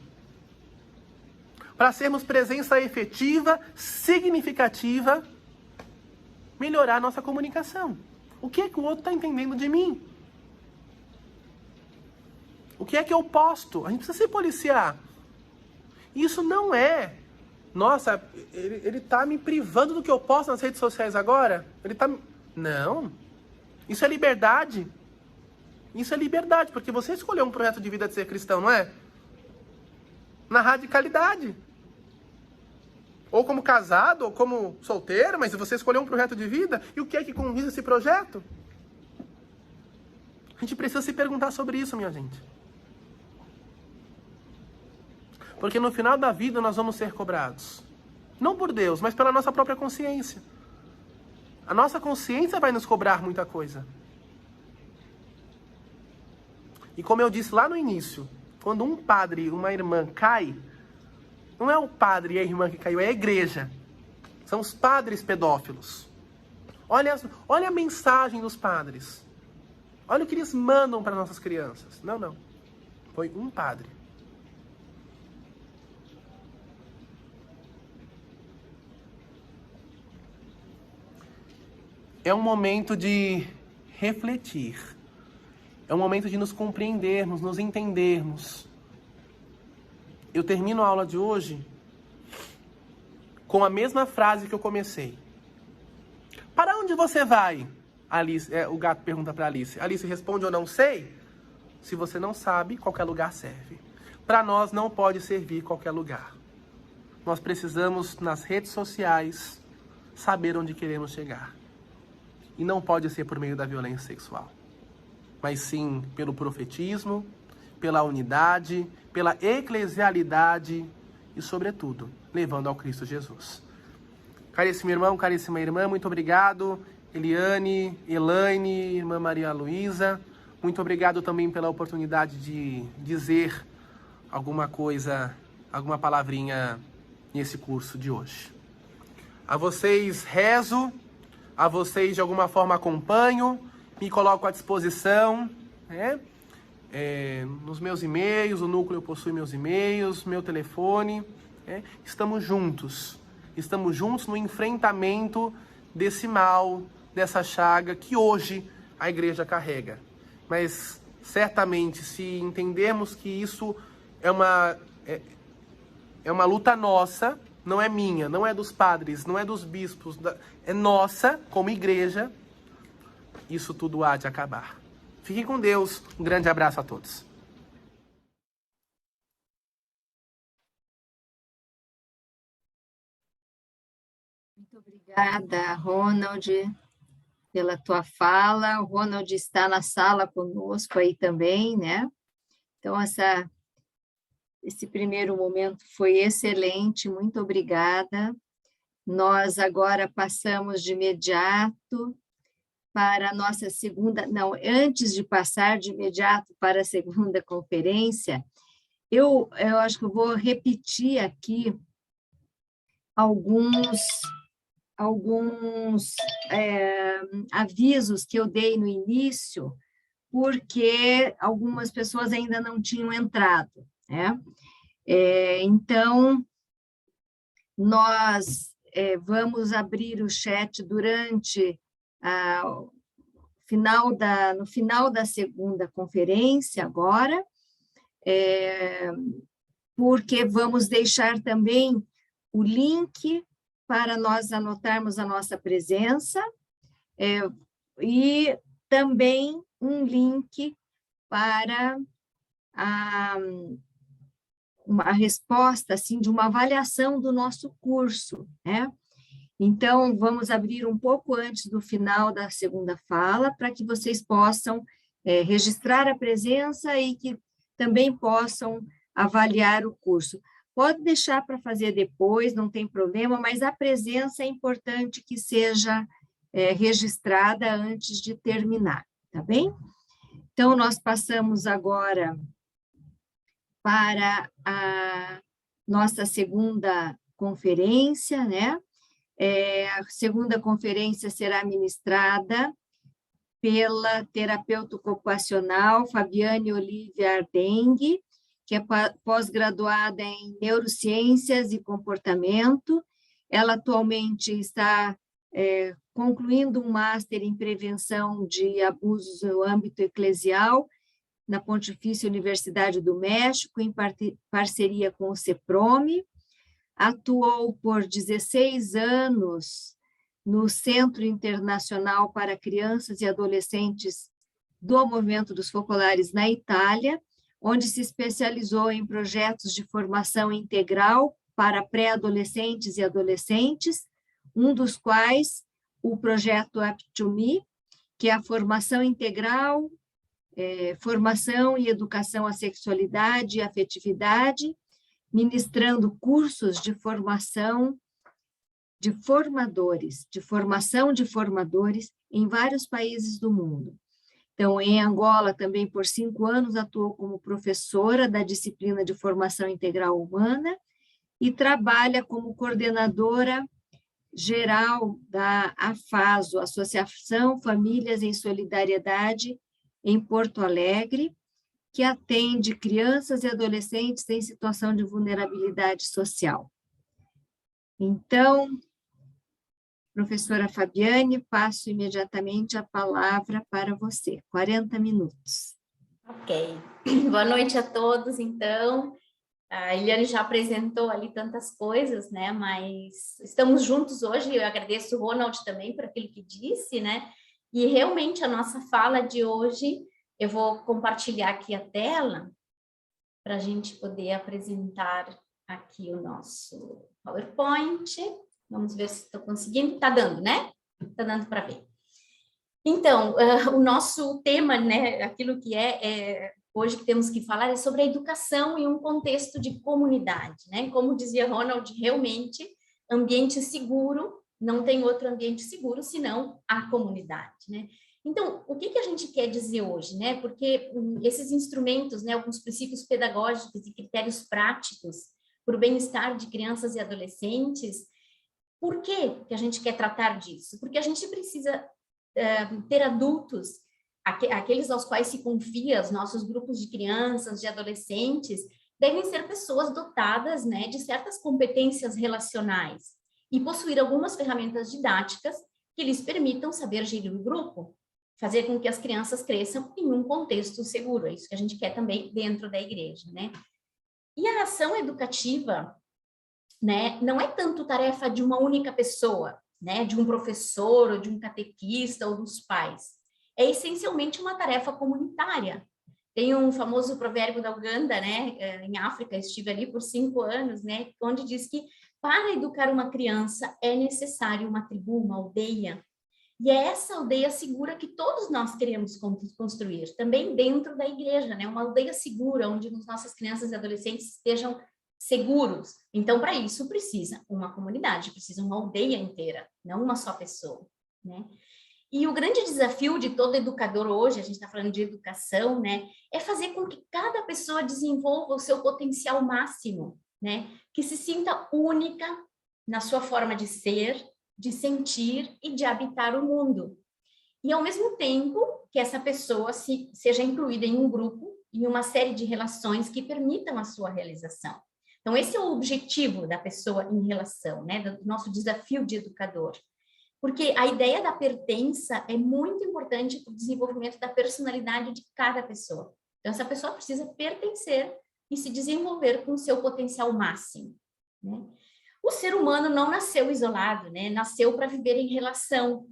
S3: para sermos presença efetiva, significativa, melhorar a nossa comunicação? O que é que o outro está entendendo de mim? O que é que eu posto? A gente precisa se policiar. Isso não é, nossa, ele está me privando do que eu posto nas redes sociais agora? Não. Isso é liberdade. Isso é liberdade, porque você escolheu um projeto de vida de ser cristão, não é? Na radicalidade. Ou como casado, ou como solteiro, mas você escolheu um projeto de vida. E o que é que convisa esse projeto? A gente precisa se perguntar sobre isso, minha gente. Porque no final da vida nós vamos ser cobrados. Não por Deus, mas pela nossa própria consciência. A nossa consciência vai nos cobrar muita coisa. E como eu disse lá no início, quando um padre e uma irmã cai, não é o padre e a irmã que caiu, é a igreja. São os padres pedófilos. Olha a mensagem dos padres. Olha o que eles mandam para nossas crianças. Não. Foi um padre. É um momento de refletir. É um momento de nos compreendermos, nos entendermos. Eu termino a aula de hoje com a mesma frase que eu comecei. Para onde você vai? Alice, o gato pergunta para Alice. Alice responde, eu não sei. Se você não sabe, qualquer lugar serve. Para nós não pode servir qualquer lugar. Nós precisamos, nas redes sociais, saber onde queremos chegar. E não pode ser por meio da violência sexual, mas sim pelo profetismo, pela unidade, pela eclesialidade e, sobretudo, levando ao Cristo Jesus. Caríssimo irmão, caríssima irmã, muito obrigado. Eliane, Elaine, irmã Maria Luísa, muito obrigado também pela oportunidade de dizer alguma coisa, alguma palavrinha nesse curso de hoje. A vocês rezo, a vocês de alguma forma acompanho, me coloco à disposição, né? Nos meus e-mails, o núcleo possui meus e-mails, meu telefone, né? Estamos juntos no enfrentamento desse mal, dessa chaga que hoje a igreja carrega. Mas certamente, se entendermos que isso é uma luta nossa, não é minha, não é dos padres, não é dos bispos, é nossa, como igreja, isso tudo há de acabar. Fiquem com Deus, um grande abraço a todos.
S2: Muito obrigada, Ronald, pela tua fala. O Ronald está na sala conosco aí também, né? Então, esse primeiro momento foi excelente, muito obrigada. Nós agora passamos de imediato para a nossa segunda... Não, antes de passar de imediato para a segunda conferência, eu acho que eu vou repetir aqui alguns avisos que eu dei no início, porque algumas pessoas ainda não tinham entrado, né? Então, nós vamos abrir o chat durante no final da segunda conferência agora, porque vamos deixar também o link para nós anotarmos a nossa presença, e também um link para uma resposta, assim, de uma avaliação do nosso curso, né? Então, vamos abrir um pouco antes do final da segunda fala, para que vocês possam registrar a presença e que também possam avaliar o curso. Pode deixar para fazer depois, não tem problema, mas a presença é importante que seja registrada antes de terminar, tá bem? Então, nós passamos agora para a nossa segunda conferência, né? A segunda conferência será ministrada pela terapeuta ocupacional Fabiane Olivia Ardengue, que é pós-graduada em Neurociências e Comportamento. Ela atualmente está concluindo um Master em Prevenção de Abusos no âmbito eclesial, na Pontifícia Universidade do México, em parceria com o CEPROME. Atuou por 16 anos no Centro Internacional para Crianças e Adolescentes do Movimento dos Focolares na Itália, onde se especializou em projetos de formação integral para pré-adolescentes e adolescentes, um dos quais o projeto Up2Me, que é a formação integral, formação e educação à sexualidade e afetividade, ministrando cursos de formação de formadores, de formação de formadores em vários países do mundo. Então, em Angola, também por 5 anos, atuou como professora da disciplina de formação integral humana e trabalha como coordenadora geral da AFASO, Associação Famílias em Solidariedade, em Porto Alegre, que atende crianças e adolescentes em situação de vulnerabilidade social. Então, professora Fabiane, passo imediatamente a palavra para você. 40 minutos.
S6: Ok. Boa noite a todos, então. A Eliane já apresentou ali tantas coisas, né? Mas estamos juntos hoje. Eu agradeço o Ronald também por aquilo que disse, né? E realmente a nossa fala de hoje, eu vou compartilhar aqui a tela para a gente poder apresentar aqui o nosso PowerPoint. Vamos ver se estou conseguindo. Está dando, né? Está dando para ver. Então, o nosso tema, né? Aquilo que hoje que temos que falar é sobre a educação em um contexto de comunidade, né? Como dizia Ronald, realmente, ambiente seguro, não tem outro ambiente seguro senão a comunidade, né? Então, o que a gente quer dizer hoje, né? Porque esses instrumentos, né, alguns princípios pedagógicos e critérios práticos para o bem-estar de crianças e adolescentes, por que a gente quer tratar disso? Porque a gente precisa ter adultos, aqueles aos quais se confia, os nossos grupos de crianças, de adolescentes, devem ser pessoas dotadas, né, de certas competências relacionais e possuir algumas ferramentas didáticas que lhes permitam saber gerir o grupo, fazer com que as crianças cresçam em um contexto seguro. É isso que a gente quer também dentro da igreja, né? E a ação educativa, né, não é tanto tarefa de uma única pessoa, né, de um professor, ou de um catequista, ou dos pais. É essencialmente uma tarefa comunitária. Tem um famoso provérbio da Uganda, né, em África, estive ali por 5 anos, né, onde diz que para educar uma criança é necessário uma tribo, uma aldeia. E é essa aldeia segura que todos nós queremos construir, também dentro da igreja, né, uma aldeia segura, onde as nossas crianças e adolescentes estejam seguros. Então, para isso, precisa uma comunidade, precisa uma aldeia inteira, não uma só pessoa, né? E o grande desafio de todo educador hoje, a gente está falando de educação, né, é fazer com que cada pessoa desenvolva o seu potencial máximo, né, que se sinta única na sua forma de ser, de sentir e de habitar o mundo. E, ao mesmo tempo, que essa pessoa seja incluída em um grupo, em uma série de relações que permitam a sua realização. Então, esse é o objetivo da pessoa em relação, né, do nosso desafio de educador. Porque a ideia da pertença é muito importante para o desenvolvimento da personalidade de cada pessoa. Então, essa pessoa precisa pertencer e se desenvolver com o seu potencial máximo, né? O ser humano não nasceu isolado, né? Nasceu para viver em relação.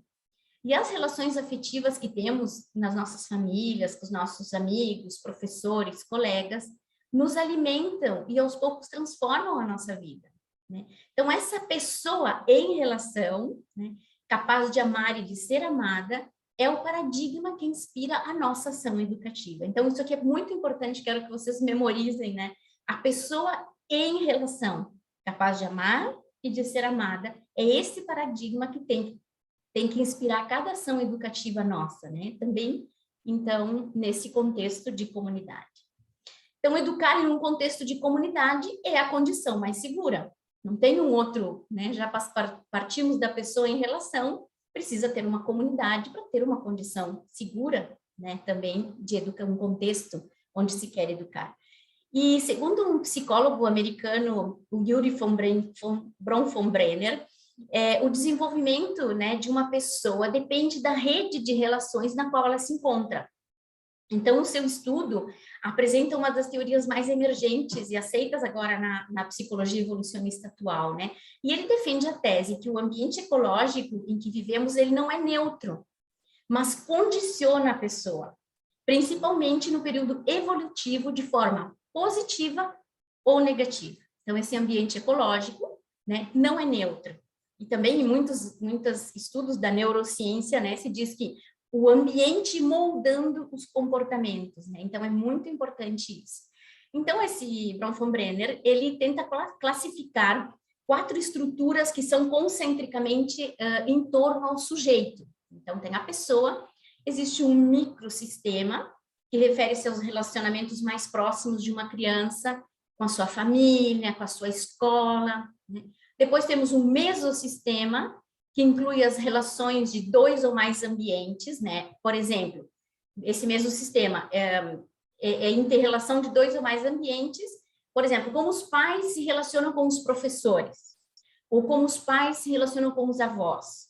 S6: E as relações afetivas que temos nas nossas famílias, com os nossos amigos, professores, colegas, nos alimentam e aos poucos transformam a nossa vida, né? Então, essa pessoa em relação, né, capaz de amar e de ser amada, é o paradigma que inspira a nossa ação educativa. Então, isso aqui é muito importante, quero que vocês memorizem, né? A pessoa em relação, capaz de amar e de ser amada, é esse paradigma que tem que inspirar cada ação educativa nossa, né? Também, então, nesse contexto de comunidade. Então, educar em um contexto de comunidade é a condição mais segura. Não tem um outro, né? Já partimos da pessoa em relação, precisa ter uma comunidade para ter uma condição segura, né? Também de educar um contexto onde se quer educar. E segundo um psicólogo americano, o Yuri von Brenner, o desenvolvimento, né, de uma pessoa depende da rede de relações na qual ela se encontra. Então, o seu estudo apresenta uma das teorias mais emergentes e aceitas agora na psicologia evolucionista atual, né? E ele defende a tese que o ambiente ecológico em que vivemos, ele não é neutro, mas condiciona a pessoa, principalmente no período evolutivo, de forma positiva ou negativa. Então, esse ambiente ecológico, né, não é neutro. E também em muitos estudos da neurociência, né, se diz que o ambiente moldando os comportamentos, né? Então, é muito importante isso. Então, esse von Brenner, ele tenta classificar 4 estruturas que são concentricamente em torno ao sujeito. Então, tem a pessoa, existe um microsistema, que refere-se aos relacionamentos mais próximos de uma criança, com a sua família, com a sua escola, né? Depois temos um mesossistema, que inclui as relações de 2 ou mais ambientes, né? Por exemplo, esse mesmo sistema é inter-relação de 2 ou mais ambientes, por exemplo, como os pais se relacionam com os professores, ou como os pais se relacionam com os avós,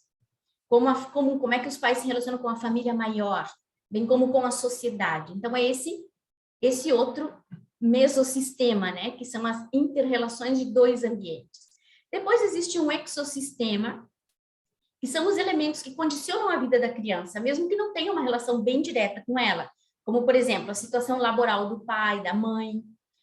S6: como é que os pais se relacionam com a família maior, bem como com a sociedade. Então, é esse outro mesossistema, né? Que são as inter-relações de 2 ambientes. Depois existe um exossistema, que são os elementos que condicionam a vida da criança, mesmo que não tenha uma relação bem direta com ela, como, por exemplo, a situação laboral do pai, da mãe,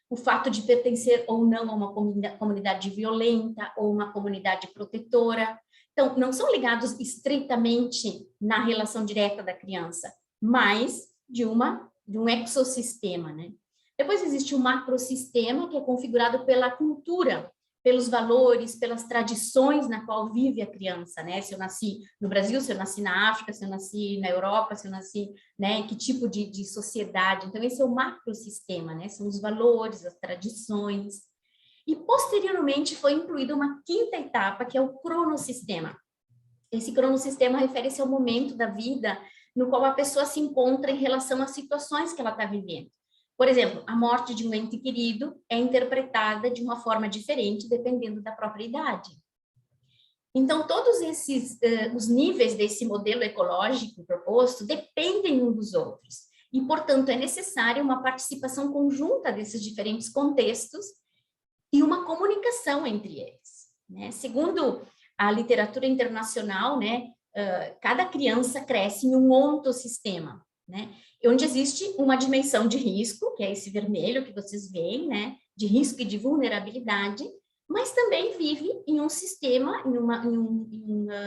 S6: o fato de pertencer ou não a uma comunidade violenta ou uma comunidade protetora. Então, não são ligados estritamente na relação direta da criança, mas de um exossistema, né? Depois existe o macrosistema, que é configurado pela cultura, pelos valores, pelas tradições na qual vive a criança, né? Se eu nasci no Brasil, se eu nasci na África, se eu nasci na Europa, se eu nasci, né, em que tipo de sociedade. Então, esse é o macrosistema, né? São os valores, as tradições. E, posteriormente, foi incluída uma 5ª etapa, que é o cronossistema. Esse cronossistema refere-se ao momento da vida no qual a pessoa se encontra em relação às situações que ela está vivendo. Por exemplo, a morte de um ente querido é interpretada de uma forma diferente dependendo da própria idade. Então, todos os níveis desse modelo ecológico proposto dependem uns dos outros. E, portanto, é necessária uma participação conjunta desses diferentes contextos e uma comunicação entre eles, né? Segundo a literatura internacional, né, cada criança cresce em um ontossistema, né? Onde existe uma dimensão de risco, que é esse vermelho que vocês veem, né, de risco e de vulnerabilidade, mas também vive em um sistema, em uma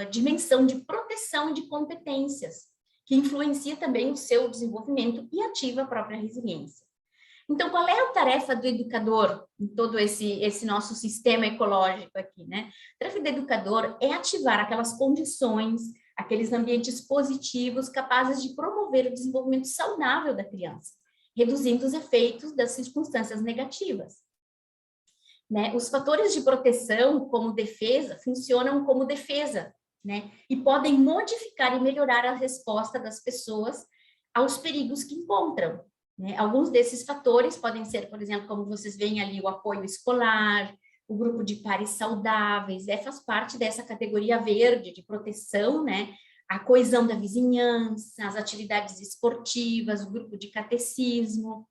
S6: dimensão de proteção e de competências, que influencia também o seu desenvolvimento e ativa a própria resiliência. Então, qual é a tarefa do educador em todo esse nosso sistema ecológico aqui, né? A tarefa do educador é ativar aquelas condições, aqueles ambientes positivos capazes de promover o desenvolvimento saudável da criança, reduzindo os efeitos das circunstâncias negativas, né? Os fatores de proteção, como defesa, funcionam como defesa, né? E podem modificar e melhorar a resposta das pessoas aos perigos que encontram, né? Alguns desses fatores podem ser, por exemplo, como vocês veem ali, o apoio escolar, o grupo de pares saudáveis, faz parte dessa categoria verde de proteção, né? A coesão da vizinhança, as atividades esportivas, o grupo de catecismo,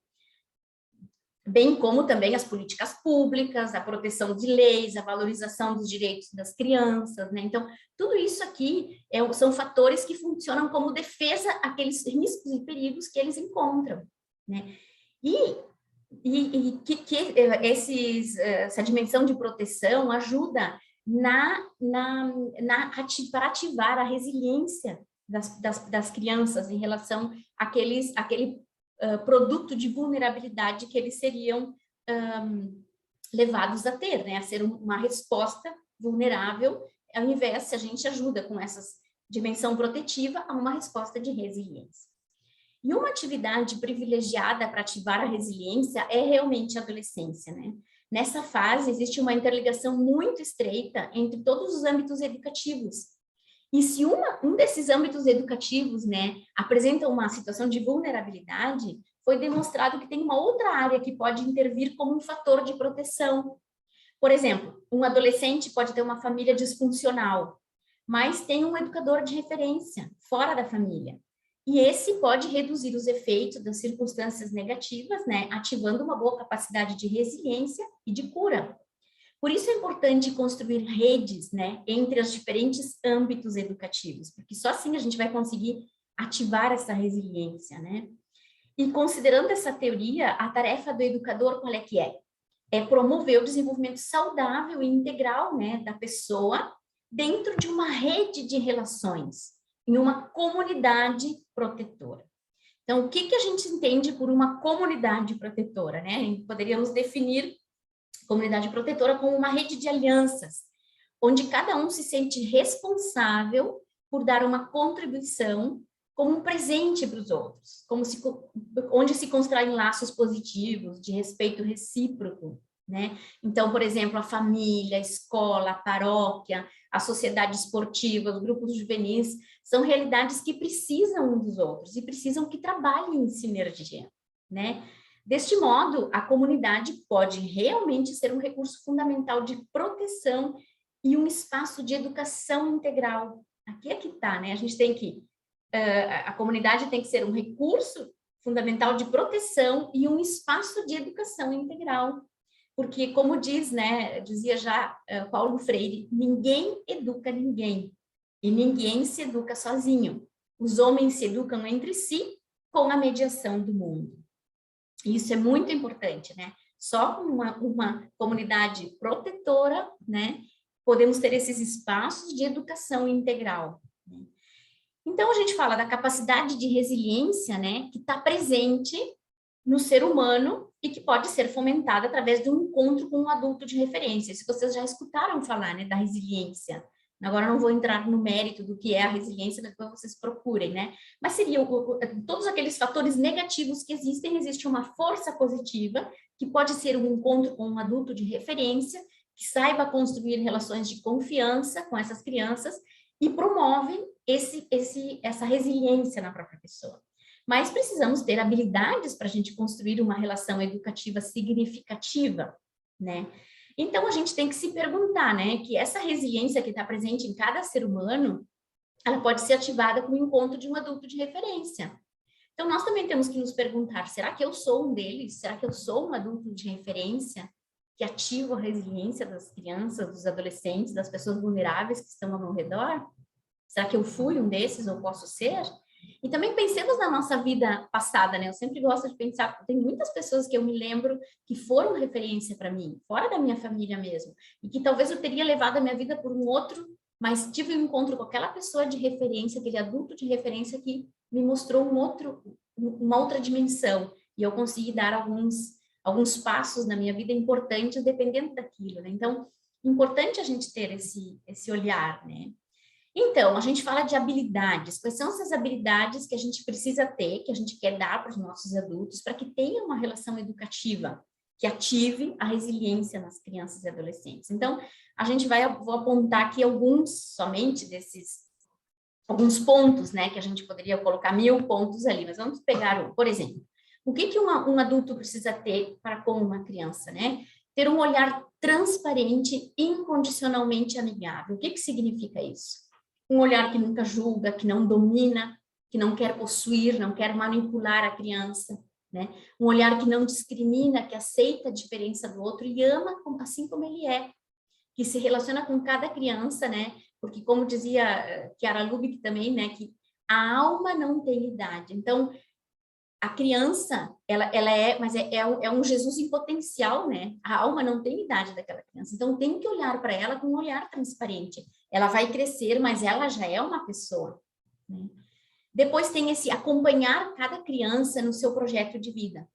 S6: bem como também as políticas públicas, a proteção de leis, a valorização dos direitos das crianças, né? Então, tudo isso aqui são fatores que funcionam como defesa àqueles riscos e perigos que eles encontram, né? Essa dimensão de proteção ajuda para ativar a resiliência das crianças em relação àquele produto de vulnerabilidade que eles seriam levados a ter, né? A ser uma resposta vulnerável, ao invés, se a gente ajuda com essa dimensão protetiva, a uma resposta de resiliência. E uma atividade privilegiada para ativar a resiliência é realmente a adolescência, né? Nessa fase, existe uma interligação muito estreita entre todos os âmbitos educativos. E se um desses âmbitos educativos, né, apresenta uma situação de vulnerabilidade, foi demonstrado que tem uma outra área que pode intervir como um fator de proteção. Por exemplo, um adolescente pode ter uma família disfuncional, mas tem um educador de referência fora da família. E esse pode reduzir os efeitos das circunstâncias negativas, né, ativando uma boa capacidade de resiliência e de cura. Por isso é importante construir redes, né, entre os diferentes âmbitos educativos, porque só assim a gente vai conseguir ativar essa resiliência, né? E considerando essa teoria, a tarefa do educador qual é que é? É promover o desenvolvimento saudável e integral, né, da pessoa dentro de uma rede de relações, em uma comunidade protetora. Então, o que a gente entende por uma comunidade protetora, né? Poderíamos definir comunidade protetora como uma rede de alianças, onde cada um se sente responsável por dar uma contribuição como um presente para os outros, onde se constroem laços positivos, de respeito recíproco, né? Então, por exemplo, a família, a escola, a paróquia, a sociedade esportiva, os grupos juvenis, são realidades que precisam uns dos outros e precisam que trabalhem em sinergia, né? Deste modo, a comunidade pode realmente ser um recurso fundamental de proteção e um espaço de educação integral. Aqui é que está, né? A gente tem que... a comunidade tem que ser um recurso fundamental de proteção e um espaço de educação integral. Porque, como diz, né, dizia já Paulo Freire, ninguém educa ninguém e ninguém se educa sozinho. Os homens se educam entre si com a mediação do mundo. Isso é muito importante, né? Só com uma comunidade protetora, né, podemos ter esses espaços de educação integral. Né? Então, a gente fala da capacidade de resiliência, né, que está presente no ser humano e que pode ser fomentada através de um encontro com um adulto de referência. Se vocês já escutaram falar, né, da resiliência. Agora não vou entrar no mérito do que é a resiliência, depois vocês procurem, né? Mas seria todos aqueles fatores negativos que existem, existe uma força positiva, que pode ser um encontro com um adulto de referência, que saiba construir relações de confiança com essas crianças e promovem essa resiliência na própria pessoa. Mas precisamos ter habilidades para a gente construir uma relação educativa significativa, né? Então, a gente tem que se perguntar, né, que essa resiliência que está presente em cada ser humano, ela pode ser ativada com o encontro de um adulto de referência. Então, nós também temos que nos perguntar, será que eu sou um deles? Será que eu sou um adulto de referência que ativa a resiliência das crianças, dos adolescentes, das pessoas vulneráveis que estão ao meu redor? Será que eu fui um desses ou posso ser? E também pensemos na nossa vida passada, né? Eu sempre gosto de pensar, tem muitas pessoas que eu me lembro que foram referência para mim, fora da minha família mesmo, e que talvez eu teria levado a minha vida por um outro, mas tive um encontro com aquela pessoa de referência, aquele adulto de referência que me mostrou uma outra dimensão, e eu consegui dar alguns passos na minha vida importantes dependendo daquilo, né? Então, importante a gente ter esse olhar, né? Então, a gente fala de habilidades. Quais são essas habilidades que a gente precisa ter, que a gente quer dar para os nossos adultos, para que tenha uma relação educativa que ative a resiliência nas crianças e adolescentes? Então, vou apontar aqui alguns pontos, né, que a gente poderia colocar 1000 pontos ali, mas vamos pegar por exemplo, o que um adulto precisa ter para com uma criança, né? Ter um olhar transparente, incondicionalmente amigável. O que significa isso? Um olhar que nunca julga, que não domina, que não quer possuir, não quer manipular a criança, né? Um olhar que não discrimina, que aceita a diferença do outro e ama assim como ele é, que se relaciona com cada criança, né? Porque como dizia Chiara Lubick também, né, que a alma não tem idade. Então, a criança, ela é um Jesus em potencial, né? A alma não tem idade daquela criança. Então, tem que olhar para ela com um olhar transparente. Ela vai crescer, mas ela já é uma pessoa, né? Depois tem esse acompanhar cada criança no seu projeto de vida.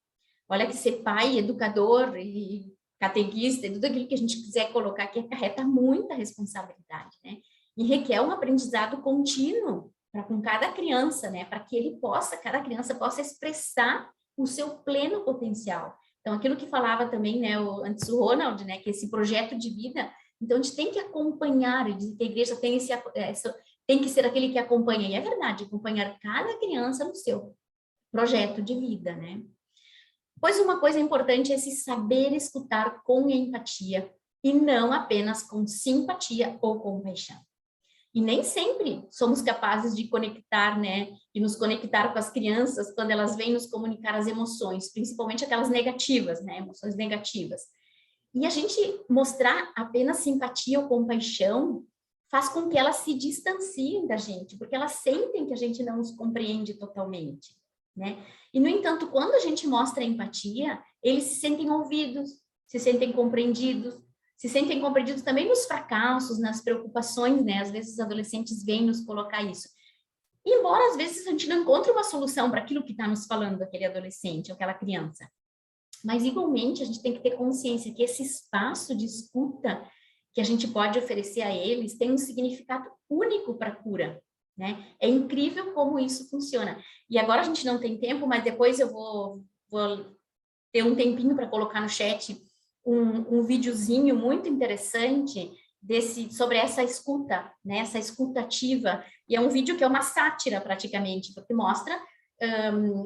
S6: Olha que ser pai, educador e catequista, tudo aquilo que a gente quiser colocar aqui acarreta muita responsabilidade, né? E requer um aprendizado contínuo com cada criança, né? Para que cada criança possa expressar o seu pleno potencial, Então, aquilo que falava também, né, antes o Ronald, né, que esse projeto de vida, então a gente tem que acompanhar, e dizer que a igreja tem tem que ser aquele que acompanha, e é verdade, acompanhar cada criança no seu projeto de vida, né? Pois uma coisa importante é se saber escutar com empatia, e não apenas com simpatia ou compaixão. E nem sempre somos capazes de conectar, né, de nos conectar com as crianças quando elas vêm nos comunicar as emoções, principalmente aquelas negativas, né, emoções negativas. E a gente mostrar apenas simpatia ou compaixão faz com que elas se distanciem da gente, porque elas sentem que a gente não os compreende totalmente, né? E, no entanto, quando a gente mostra empatia, eles se sentem ouvidos, se sentem compreendidos também nos fracassos, nas preocupações, né? Às vezes os adolescentes vêm nos colocar isso. E, embora às vezes a gente não encontre uma solução para aquilo que está nos falando aquele adolescente ou aquela criança, mas igualmente a gente tem que ter consciência que esse espaço de escuta que a gente pode oferecer a eles tem um significado único para a cura, né? É incrível como isso funciona. E agora a gente não tem tempo, mas depois eu vou ter um tempinho para colocar no chat um videozinho muito interessante sobre essa escuta, né? Essa escuta ativa. E é um vídeo que é uma sátira, praticamente, porque mostra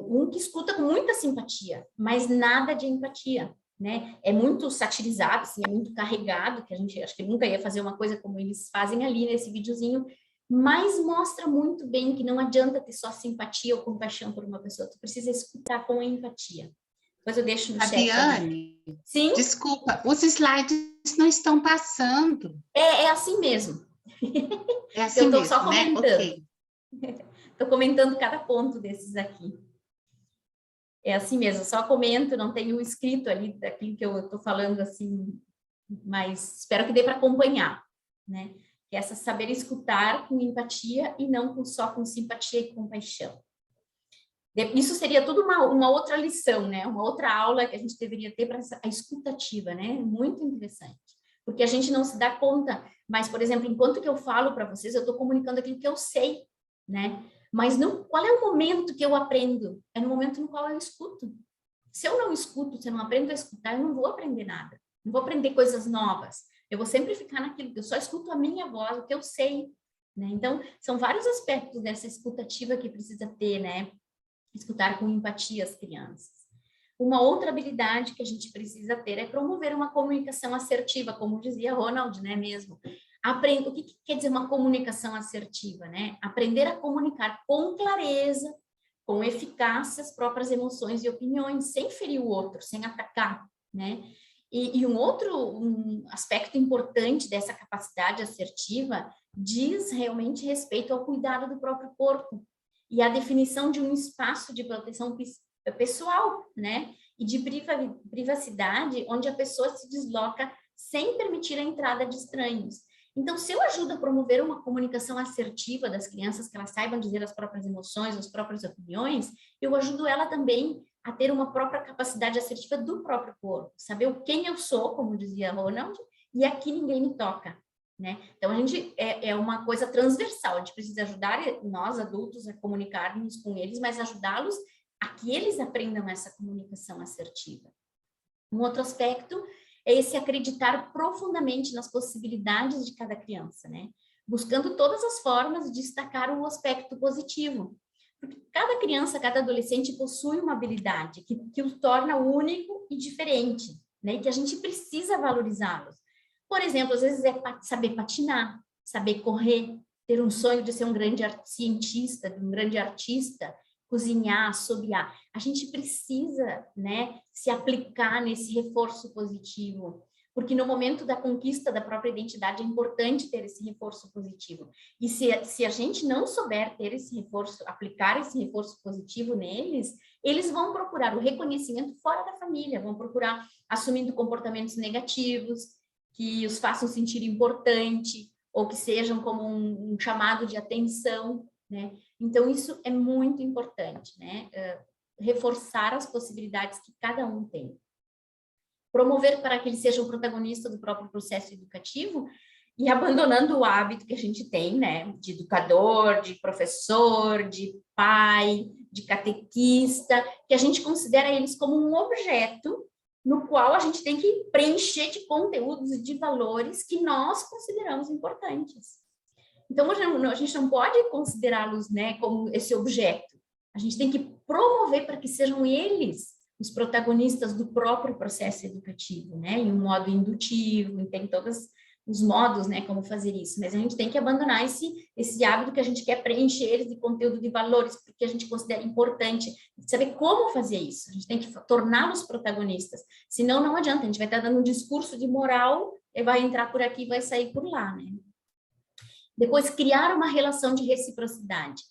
S6: um que escuta com muita simpatia, mas nada de empatia, né? É muito satirizado, assim, é muito carregado, que a gente acho que nunca ia fazer uma coisa como eles fazem ali nesse videozinho, mas mostra muito bem que não adianta ter só simpatia ou compaixão por uma pessoa, tu precisa escutar com empatia. Depois eu deixo no chat.
S4: Fabiane,
S6: sim?
S4: Desculpa, os slides não estão passando.
S6: É assim mesmo.
S4: É assim
S6: eu tô
S4: mesmo,
S6: só comentando.
S4: Né? Okay.
S6: Estou comentando cada ponto desses aqui. É assim mesmo, só comento, não tenho escrito ali daquilo que eu estou falando assim, mas espero que dê para acompanhar, né? Que é essa saber escutar com empatia e não só com simpatia e compaixão. Isso seria tudo uma outra lição, né? Uma outra aula que a gente deveria ter para a escutativa, né? Muito interessante. Porque a gente não se dá conta, mas, por exemplo, enquanto que eu falo para vocês, eu estou comunicando aquilo que eu sei, né? Mas não, qual é o momento que eu aprendo? É no momento no qual eu escuto. Se eu não escuto, se eu não aprendo a escutar, eu não vou aprender nada. Não vou aprender coisas novas. Eu vou sempre ficar naquilo que eu só escuto a minha voz, o que eu sei, né? Então, são vários aspectos dessa escutativa que precisa ter, né? Escutar com empatia as crianças. Uma outra habilidade que a gente precisa ter é promover uma comunicação assertiva, como dizia Ronald, né, mesmo. O que quer dizer uma comunicação assertiva, né? Aprender a comunicar com clareza, com eficácia as próprias emoções e opiniões, sem ferir o outro, sem atacar, né? E um outro aspecto importante dessa capacidade assertiva diz realmente respeito ao cuidado do próprio corpo e a definição de um espaço de proteção pessoal, né? E de privacidade, onde a pessoa se desloca sem permitir a entrada de estranhos. Então, se eu ajudo a promover uma comunicação assertiva das crianças, que elas saibam dizer as próprias emoções, as próprias opiniões, eu ajudo ela também a ter uma própria capacidade assertiva do próprio corpo, saber quem eu sou, como dizia Ronald, e aqui ninguém me toca, né? Então, a gente é uma coisa transversal, a gente precisa ajudar nós, adultos, a comunicarmos com eles, mas ajudá-los a que eles aprendam essa comunicação assertiva. Um outro aspecto é esse acreditar profundamente nas possibilidades de cada criança, né? Buscando todas as formas de destacar o aspecto positivo. Porque cada criança, cada adolescente possui uma habilidade que o torna único e diferente, né? E que a gente precisa valorizá-los. Por exemplo, às vezes é saber patinar, saber correr, ter um sonho de ser um grande cientista, um grande artista, cozinhar, assobiar. A gente precisa, né, se aplicar nesse reforço positivo, porque no momento da conquista da própria identidade é importante ter esse reforço positivo. E se a gente não souber ter esse reforço, aplicar esse reforço positivo neles, eles vão procurar o reconhecimento fora da família, vão procurar assumindo comportamentos negativos, que os façam sentir importante, ou que sejam como um chamado de atenção, né? Então, isso é muito importante, né? Reforçar as possibilidades que cada um tem. Promover para que eles sejam protagonistas do próprio processo educativo e abandonando o hábito que a gente tem, né? De educador, de professor, de pai, de catequista, que a gente considera eles como um objeto no qual a gente tem que preencher de conteúdos e de valores que nós consideramos importantes. Então, a gente não pode considerá-los, né, como esse objeto. A gente tem que promover para que sejam eles os protagonistas do próprio processo educativo, né, em um modo indutivo, tem todos os modos, né, como fazer isso, mas a gente tem que abandonar esse hábito que a gente quer preencher eles de conteúdo de valores, porque a gente considera importante saber como fazer isso, a gente tem que torná-los protagonistas, senão não adianta, a gente vai estar dando um discurso de moral, e vai entrar por aqui e vai sair por lá, né. Depois, criar uma relação de reciprocidade.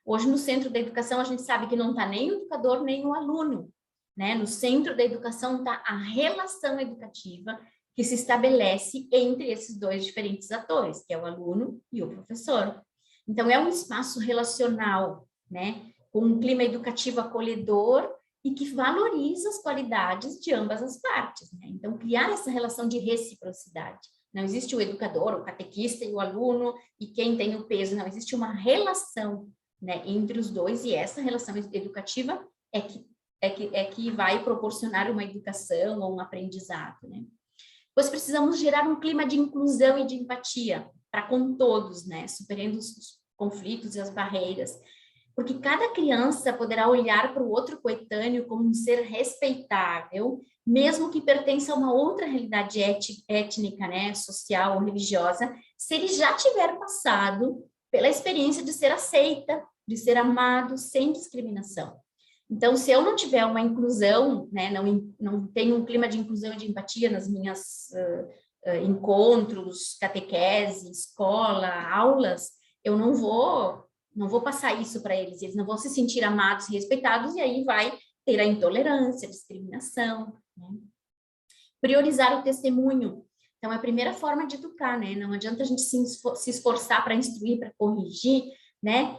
S6: Hoje, no centro da educação, a gente sabe que não está nem o educador, nem o aluno, né? No centro da educação está a relação educativa que se estabelece entre esses dois diferentes atores, que é o aluno e o professor. Então, é um espaço relacional, né? Com um clima educativo acolhedor e que valoriza as qualidades de ambas as partes, né? Então, criar essa relação de reciprocidade. Não existe o educador, o catequista e o aluno, e quem tem o peso, não, existe uma relação, né, entre os dois, e essa relação educativa é que vai proporcionar uma educação ou um aprendizado, né. Pois precisamos gerar um clima de inclusão e de empatia para com todos, né, superando os conflitos e as barreiras, porque cada criança poderá olhar para o outro coetâneo como um ser respeitável, mesmo que pertença a uma outra realidade étnica, né, social ou religiosa, se ele já tiver passado pela experiência de ser aceita, de ser amado, sem discriminação. Então, se eu não tiver uma inclusão, né, não tenho um clima de inclusão e de empatia nas minhas encontros, catequese, escola, aulas, eu não vou passar isso para eles não vão se sentir amados e respeitados, e aí vai ter a intolerância, a discriminação, né? Priorizar o testemunho. Então, é a primeira forma de educar, né? Não adianta a gente se esforçar para instruir, para corrigir, né?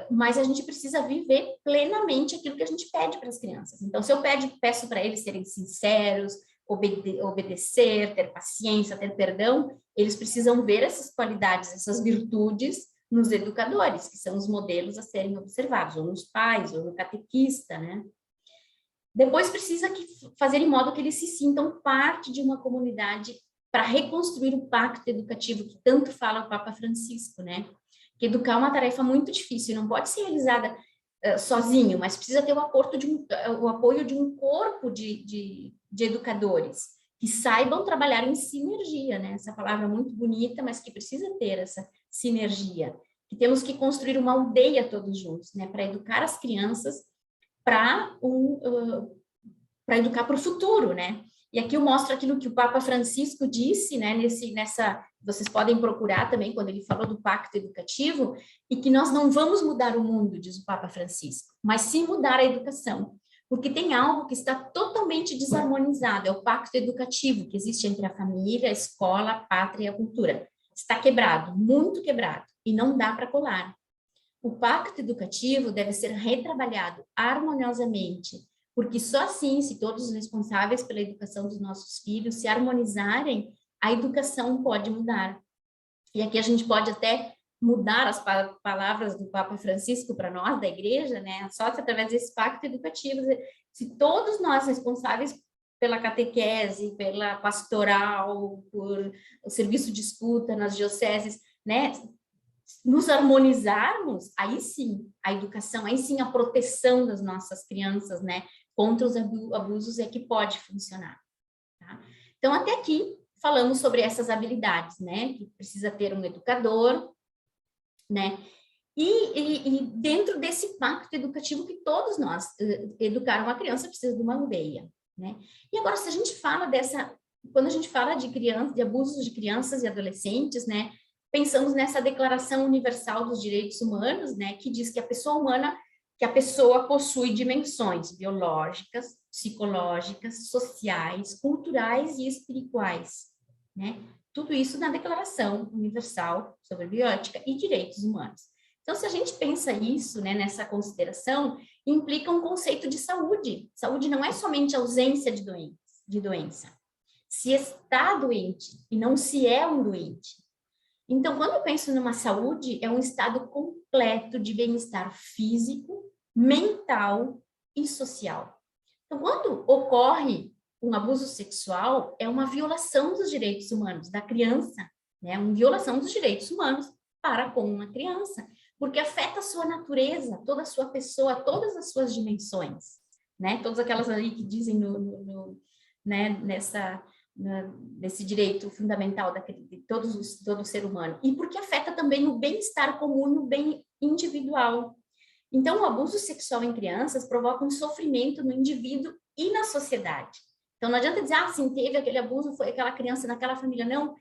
S6: Mas a gente precisa viver plenamente aquilo que a gente pede para as crianças. Então, se eu peço para eles serem sinceros, obedecer, ter paciência, ter perdão, eles precisam ver essas qualidades, essas virtudes nos educadores, que são os modelos a serem observados, ou nos pais, ou no catequista, né? Depois precisa fazer em modo que eles se sintam parte de uma comunidade para reconstruir o pacto educativo que tanto fala o Papa Francisco, né? Que educar é uma tarefa muito difícil, não pode ser realizada sozinho, mas precisa ter o apoio de um corpo de educadores que saibam trabalhar em sinergia, né? Essa palavra muito bonita, mas que precisa ter essa sinergia. Que temos que construir uma aldeia todos juntos, né? Para educar as crianças, para educar para o futuro, né? E aqui eu mostro aquilo que o Papa Francisco disse, né? Vocês podem procurar também quando ele falou do pacto educativo, e que nós não vamos mudar o mundo, diz o Papa Francisco, mas sim mudar a educação, porque tem algo que está totalmente desarmonizado, é o pacto educativo que existe entre a família, a escola, a pátria e a cultura. Está quebrado, muito quebrado, e não dá para colar. O pacto educativo deve ser retrabalhado harmoniosamente, porque só assim, se todos os responsáveis pela educação dos nossos filhos se harmonizarem, a educação pode mudar. E aqui a gente pode até mudar as palavras do Papa Francisco para nós, da igreja, né? Só através desse pacto educativo. Se todos nós responsáveis pela catequese, pela pastoral, por o serviço de escuta nas dioceses, né? Nos harmonizarmos, aí sim, a educação, aí sim a proteção das nossas crianças, né, contra os abusos é que pode funcionar. Tá? Então, até aqui, falamos sobre essas habilidades, né, que precisa ter um educador, né, e dentro desse pacto educativo que todos nós, educar uma criança precisa de uma aldeia, né. E agora, se a gente fala quando a gente fala de abusos de crianças e adolescentes, né, pensamos nessa Declaração Universal dos Direitos Humanos, né, que diz que a pessoa possui dimensões biológicas, psicológicas, sociais, culturais e espirituais, né? Tudo isso na Declaração Universal sobre Bioética e Direitos Humanos. Então, se a gente pensa isso, né, nessa consideração, implica um conceito de saúde. Saúde não é somente ausência de doença. Se está doente e não se é um doente. Então, quando eu penso numa saúde, é um estado completo de bem-estar físico, mental e social. Então, quando ocorre um abuso sexual é uma violação dos direitos humanos da criança, né? Uma violação dos direitos humanos para com uma criança, porque afeta a sua natureza, toda a sua pessoa, todas as suas dimensões, né? Todas aquelas ali que dizem né, nesse direito fundamental de todo ser humano. E porque afeta também o bem-estar comum, o bem individual. Então, o abuso sexual em crianças provoca um sofrimento no indivíduo e na sociedade. Então, não adianta dizer, sim, teve aquele abuso, foi aquela criança naquela família. Não,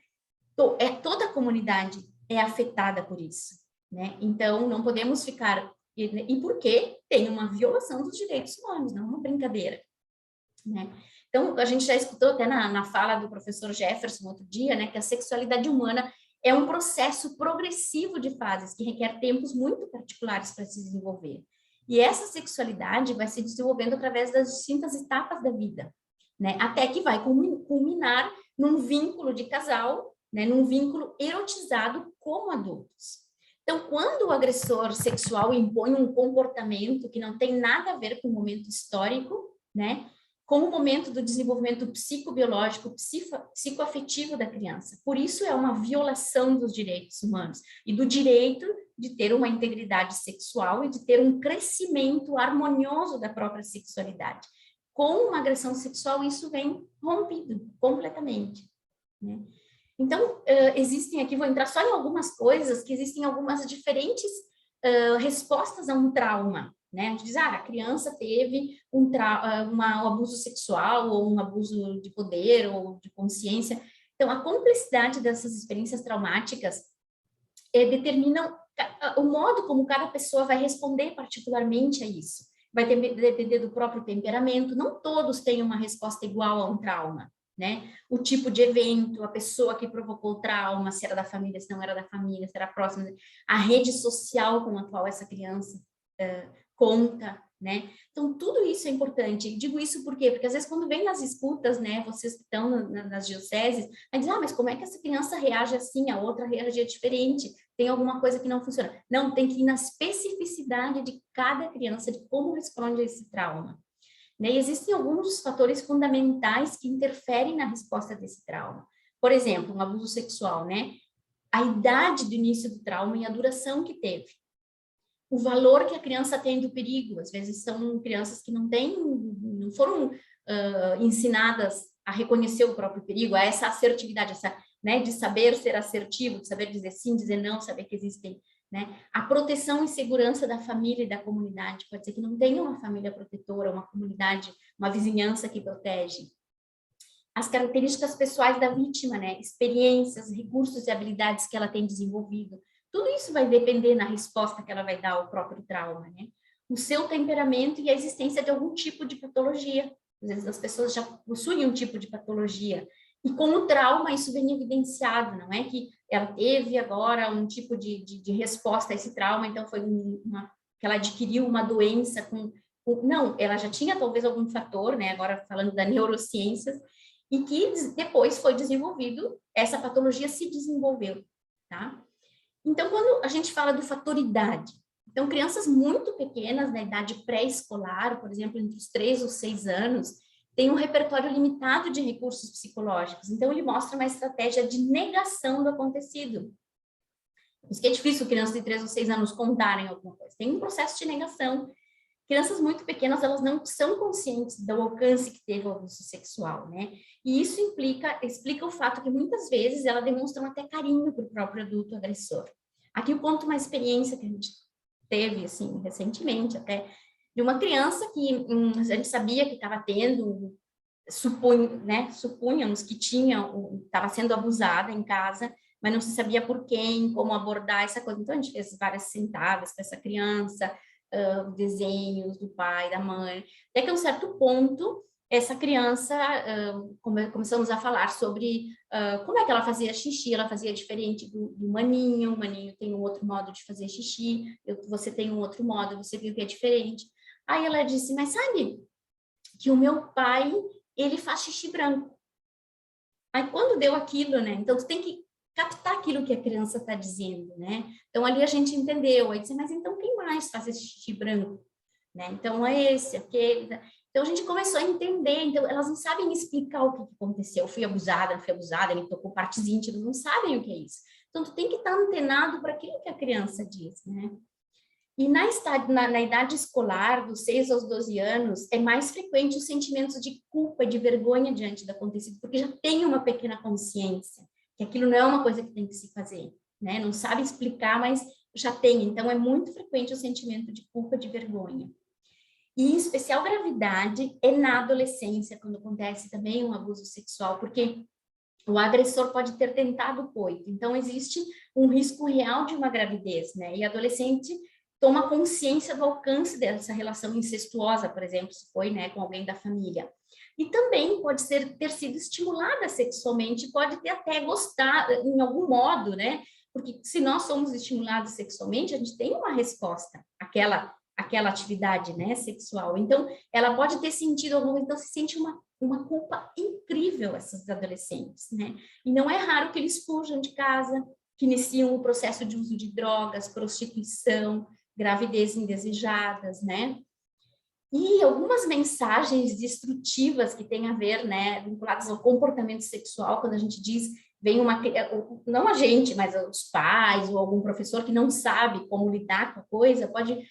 S6: toda a comunidade é afetada por isso, né? Então, não podemos ficar... E porque tem uma violação dos direitos humanos, não é uma brincadeira, né? Então, a gente já escutou até na fala do professor Jefferson outro dia, né, que a sexualidade humana é um processo progressivo de fases que requer tempos muito particulares para se desenvolver. E essa sexualidade vai se desenvolvendo através das distintas etapas da vida, né, até que vai culminar num vínculo de casal, né, num vínculo erotizado como adultos. Então, quando o agressor sexual impõe um comportamento que não tem nada a ver com o momento histórico, né, com o momento do desenvolvimento psicobiológico, psicoafetivo da criança. Por isso é uma violação dos direitos humanos e do direito de ter uma integridade sexual e de ter um crescimento harmonioso da própria sexualidade. Com uma agressão sexual, isso vem rompido completamente, né? Então, existem aqui, vou entrar só em algumas coisas, que existem algumas diferentes respostas a um trauma, né? A gente diz, a criança teve um abuso sexual, ou um abuso de poder, ou de consciência. Então, a complexidade dessas experiências traumáticas determinam o modo como cada pessoa vai responder particularmente a isso. Vai depender do próprio temperamento, não todos têm uma resposta igual a um trauma, né? O tipo de evento, a pessoa que provocou o trauma, se era da família, se não era da família, se era próxima, a rede social com a qual essa criança conta, né? Então, tudo isso é importante. E digo isso por quê? Porque às vezes quando vem nas escutas, né, vocês que estão nas dioceses, aí dizem, mas como é que essa criança reage assim, a outra reage diferente? Tem alguma coisa que não funciona? Não, tem que ir na especificidade de cada criança, de como responde a esse trauma. Né? E existem alguns fatores fundamentais que interferem na resposta desse trauma. Por exemplo, um abuso sexual, né? A idade do início do trauma e a duração que teve. O valor que a criança tem do perigo. Às vezes são crianças que não foram ensinadas a reconhecer o próprio perigo, a essa assertividade, né, de saber ser assertivo, de saber dizer sim, dizer não, saber que existem, né? A proteção e segurança da família e da comunidade. Pode ser que não tenha uma família protetora, uma comunidade, uma vizinhança que protege. As características pessoais da vítima, né? Experiências, recursos e habilidades que ela tem desenvolvido. Tudo isso vai depender na resposta que ela vai dar ao próprio trauma, né? O seu temperamento e a existência de algum tipo de patologia. Às vezes as pessoas já possuem um tipo de patologia. E com o trauma isso vem evidenciado, não é que ela teve agora um tipo de resposta a esse trauma, então foi que ela adquiriu uma doença não, ela já tinha talvez algum fator, né? Agora falando da neurociências, e que depois foi desenvolvido, essa patologia se desenvolveu, tá? Então, quando a gente fala do fator idade, então, crianças muito pequenas, na idade pré-escolar, por exemplo, entre os 3 ou 6 anos, têm um repertório limitado de recursos psicológicos. Então, ele mostra uma estratégia de negação do acontecido. Por isso que é difícil crianças de 3 ou 6 anos contarem alguma coisa. Tem um processo de negação. Crianças muito pequenas, elas não são conscientes do alcance que teve o abuso sexual, né? E isso explica o fato que muitas vezes elas demonstram até carinho para o próprio adulto agressor. Aqui eu conto uma experiência que a gente teve, assim, recentemente, até, de uma criança que a gente sabia que estava tendo, supunhamos que estava sendo abusada em casa, mas não se sabia por quem, como abordar essa coisa. Então, a gente fez várias sentadas com essa criança, desenhos do pai, da mãe, até que a um certo ponto, essa criança, começamos a falar sobre como é que ela fazia xixi. Ela fazia diferente do maninho. O maninho tem um outro modo de fazer xixi, você tem um outro modo, você viu que é diferente. Aí ela disse, mas sabe que o meu pai, ele faz xixi branco. Aí quando deu aquilo, né, então tu tem que captar aquilo que a criança está dizendo, né? Então, ali a gente entendeu. Aí disse, mas então quem mais faz esse xixi branco? Né? Então, é esse, aquele. Então, a gente começou a entender, então, elas não sabem explicar o que aconteceu, fui abusada, ele tocou partes íntimas, não sabem o que é isso. Então, tu tem que estar antenado para aquilo que a criança diz, né? E na idade escolar, dos 6 aos 12 anos, é mais frequente os sentimentos de culpa, de vergonha diante do acontecido, porque já tem uma pequena consciência, que aquilo não é uma coisa que tem que se fazer, né? Não sabe explicar, mas já tem. Então, é muito frequente o sentimento de culpa, de vergonha. E, em especial, gravidade é na adolescência, quando acontece também um abuso sexual, porque o agressor pode ter tentado o coito. Então, existe um risco real de uma gravidez, né? E adolescente toma consciência do alcance dessa relação incestuosa, por exemplo, se foi, né, com alguém da família. E também pode ter sido estimulada sexualmente, pode ter até gostado, em algum modo, né? Porque se nós somos estimulados sexualmente, a gente tem uma resposta àquela atividade, né, sexual. Então, ela pode ter sentido alguma, então se sente uma culpa incrível, essas adolescentes, né? E não é raro que eles fujam de casa, que iniciam o processo de uso de drogas, prostituição, gravidez indesejadas, né? E algumas mensagens destrutivas que têm a ver, né, vinculadas ao comportamento sexual, quando a gente diz, vem não a gente, mas os pais ou algum professor que não sabe como lidar com a coisa, pode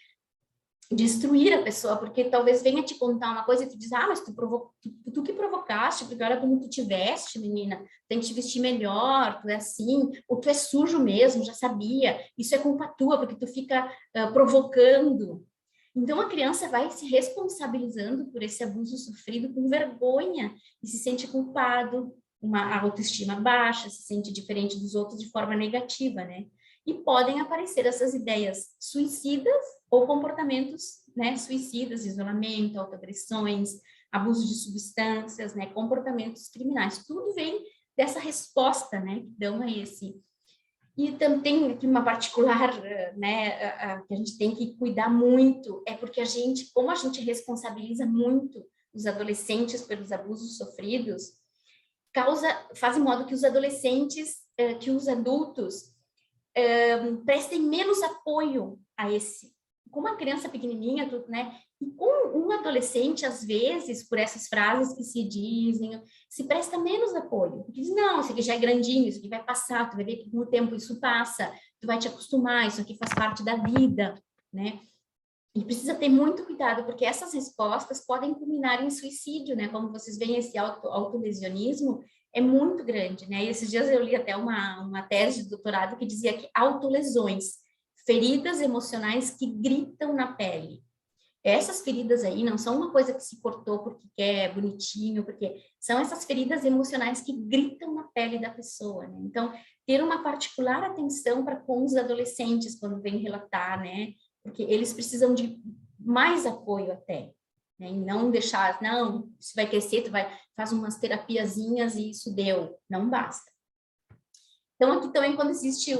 S6: destruir a pessoa, porque talvez venha te contar uma coisa e tu diz, mas tu que provocaste, porque olha como tu te veste, menina, tem que te vestir melhor, tu é assim, ou tu é sujo mesmo, já sabia, isso é culpa tua, porque tu fica provocando. Então, a criança vai se responsabilizando por esse abuso sofrido com vergonha e se sente culpado, uma autoestima baixa, se sente diferente dos outros de forma negativa, né? E podem aparecer essas ideias suicidas ou comportamentos, né, suicidas, isolamento, autoagressões, abuso de substâncias, né, comportamentos criminais. Tudo vem dessa resposta, né, que dão a esse. E também tem aqui uma particular, né, que a gente tem que cuidar muito, é porque como a gente responsabiliza muito os adolescentes pelos abusos sofridos, faz em modo que os adolescentes, que os adultos prestem menos apoio a esse. Com uma criança pequenininha, né? E com um adolescente, às vezes, por essas frases que se dizem, se presta menos apoio. Porque diz, não, isso aqui já é grandinho, isso aqui vai passar, tu vai ver que com o tempo isso passa, tu vai te acostumar, isso aqui faz parte da vida, né? E precisa ter muito cuidado, porque essas respostas podem culminar em suicídio, né? Como vocês veem, esse autolesionismo é muito grande, né? E esses dias eu li até uma tese de doutorado que dizia que autolesões, feridas emocionais que gritam na pele. Essas feridas aí não são uma coisa que se cortou porque quer bonitinho, porque são essas feridas emocionais que gritam na pele da pessoa, né? Então, ter uma particular atenção para com os adolescentes quando vêm relatar, né? Porque eles precisam de mais apoio até, né? E não deixar, não, isso vai crescer, faz umas terapiazinhas e isso deu, não basta. Então, aqui também quando existe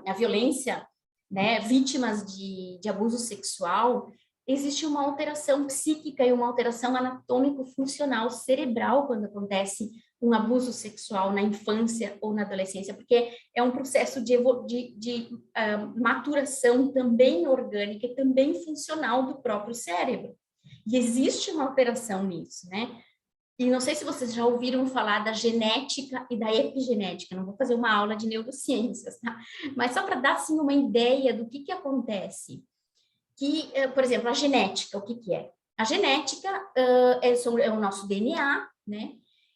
S6: a violência, né, vítimas de abuso sexual, existe uma alteração psíquica e uma alteração anatômico-funcional cerebral quando acontece um abuso sexual na infância ou na adolescência, porque é um processo de maturação também orgânica e também funcional do próprio cérebro. E existe uma alteração nisso, né? E não sei se vocês já ouviram falar da genética e da epigenética, não vou fazer uma aula de neurociências, tá? Mas só para dar, assim, uma ideia do que acontece. Que, por exemplo, a genética, o que é? A genética é o nosso DNA, né?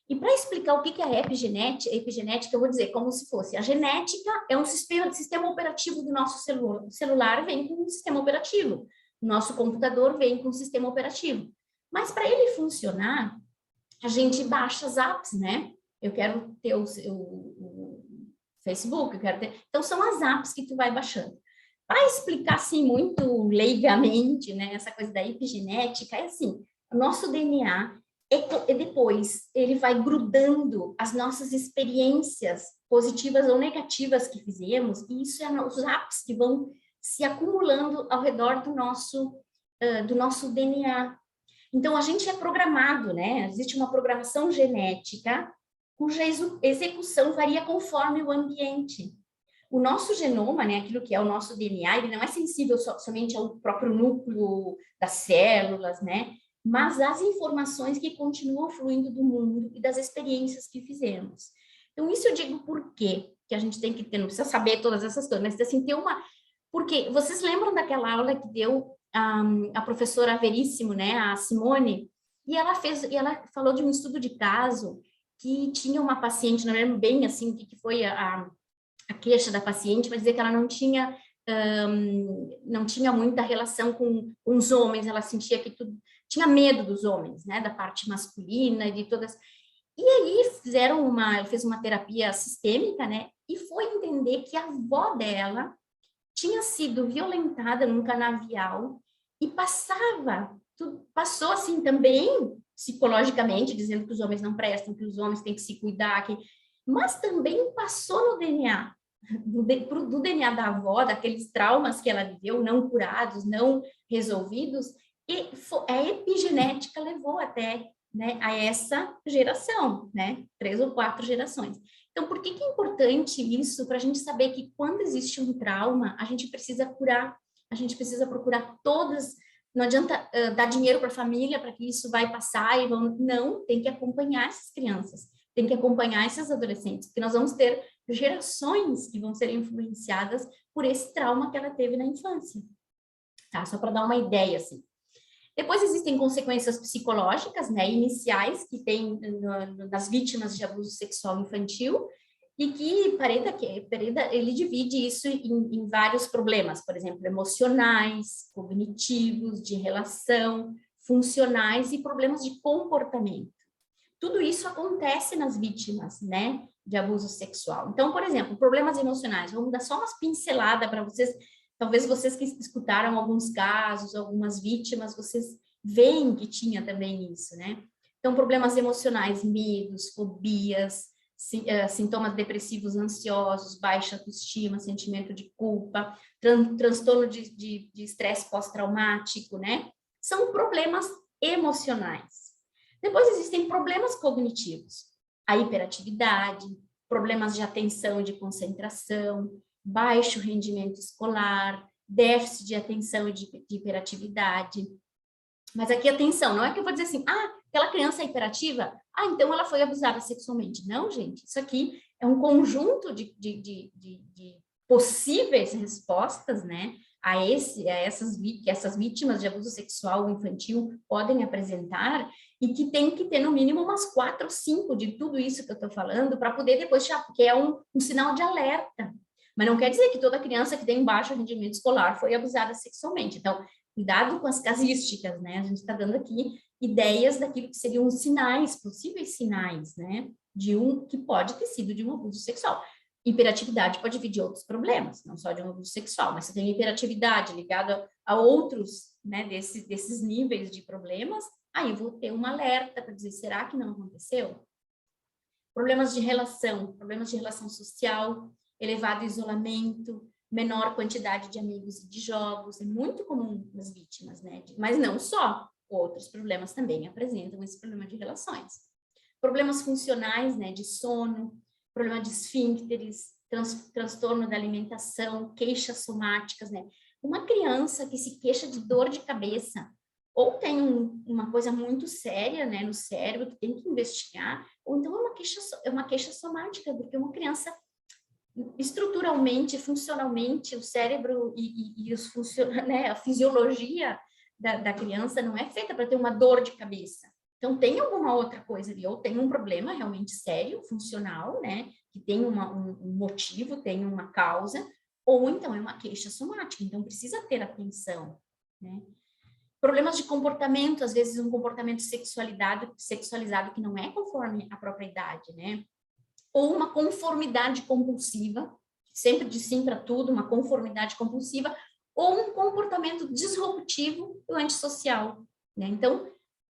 S6: E para explicar o que é a epigenética, eu vou dizer como se fosse, a genética é um sistema operativo do nosso celular. O celular vem com um sistema operativo, o nosso computador vem com um sistema operativo. Mas para ele funcionar, a gente baixa as apps, né? Eu quero ter o Facebook, eu quero ter... Então, são as apps que tu vai baixando. Para explicar, assim, muito leigamente, né, essa coisa da epigenética, é assim, o nosso DNA, depois, ele vai grudando as nossas experiências positivas ou negativas que fizemos, e isso é os apps que vão se acumulando ao redor do nosso DNA. Então, a gente é programado, né? Existe uma programação genética cuja execução varia conforme o ambiente. O nosso genoma, né, aquilo que é o nosso DNA, ele não é sensível somente ao próprio núcleo das células, né? mas as informações que continuam fluindo do mundo e das experiências que fizemos. Então, isso eu digo por quê? Que a gente tem que ter, não precisa saber todas essas coisas, mas assim, ter uma... Porque vocês lembram daquela aula que deu a professora Veríssimo, né, a Simone, e ela falou de um estudo de caso que tinha uma paciente, não lembro bem assim o que foi a queixa da paciente, mas dizer que ela não tinha muita relação com os homens, ela sentia que tudo, tinha medo dos homens, né, da parte masculina, de todas. E aí ela fez uma terapia sistêmica, né, e foi entender que a avó dela tinha sido violentada num canavial e passou assim também psicologicamente, dizendo que os homens não prestam, que os homens têm que se cuidar, mas também passou no DNA, do DNA da avó, daqueles traumas que ela viveu, não curados, não resolvidos, e a epigenética levou até, né, a essa geração, né, 3 ou 4 gerações. Então, por que é importante isso? Para a gente saber que quando existe um trauma, a gente precisa curar, a gente precisa procurar todas. Não adianta dar dinheiro para a família para que isso vai passar e não, tem que acompanhar essas crianças, tem que acompanhar esses adolescentes, porque nós vamos ter gerações que vão ser influenciadas por esse trauma que ela teve na infância, tá? Só para dar uma ideia, assim. Depois existem consequências psicológicas, né, iniciais, que tem nas vítimas de abuso sexual infantil, e que Pereda ele divide isso em vários problemas, por exemplo, emocionais, cognitivos, de relação, funcionais e problemas de comportamento. Tudo isso acontece nas vítimas, né, de abuso sexual. Então, por exemplo, problemas emocionais, vamos dar só umas pinceladas para vocês, talvez vocês que escutaram alguns casos, algumas vítimas, vocês veem que tinha também isso, né? Então, problemas emocionais, medos, fobias, sintomas depressivos ansiosos, baixa autoestima, sentimento de culpa, transtorno de estresse pós-traumático, né? São problemas emocionais. Depois existem problemas cognitivos, a hiperatividade, problemas de atenção e de concentração, baixo rendimento escolar, déficit de atenção e de hiperatividade. Mas aqui, atenção, não é que eu vou dizer assim, aquela criança é hiperativa, então ela foi abusada sexualmente. Não, gente, isso aqui é um conjunto de possíveis respostas, né, que essas vítimas de abuso sexual infantil podem apresentar, e que tem que ter no mínimo umas 4 ou 5 de tudo isso que eu estou falando, para poder depois, porque é um sinal de alerta. Mas não quer dizer que toda criança que tem baixo rendimento escolar foi abusada sexualmente. Então, cuidado com as casísticas, né? A gente está dando aqui ideias daquilo que seriam os sinais, possíveis sinais, né? Que pode ter sido de um abuso sexual. Hiperatividade pode vir de outros problemas, não só de um abuso sexual, mas se tem hiperatividade ligada a outros, né, desses níveis de problemas, aí eu vou ter um alerta para dizer, será que não aconteceu? Problemas de relação social, elevado isolamento, menor quantidade de amigos e de jogos, é muito comum nas vítimas, né? Mas não só, outros problemas também apresentam esse problema de relações. Problemas funcionais, né, de sono, problema de esfíncteres, transtorno da alimentação, queixas somáticas, né? Uma criança que se queixa de dor de cabeça, ou tem uma coisa muito séria, né, no cérebro que tem que investigar, ou então é uma queixa somática, porque uma criança estruturalmente, funcionalmente, o cérebro né, a fisiologia da criança não é feita para ter uma dor de cabeça. Então, tem alguma outra coisa ali, ou tem um problema realmente sério, funcional, né, que tem um motivo, tem uma causa, ou então é uma queixa somática, então precisa ter atenção, né. Problemas de comportamento, às vezes um comportamento sexualizado que não é conforme a própria idade, né, ou uma conformidade compulsiva, sempre de sim para tudo, uma conformidade compulsiva, ou um comportamento disruptivo e antissocial, né? Então,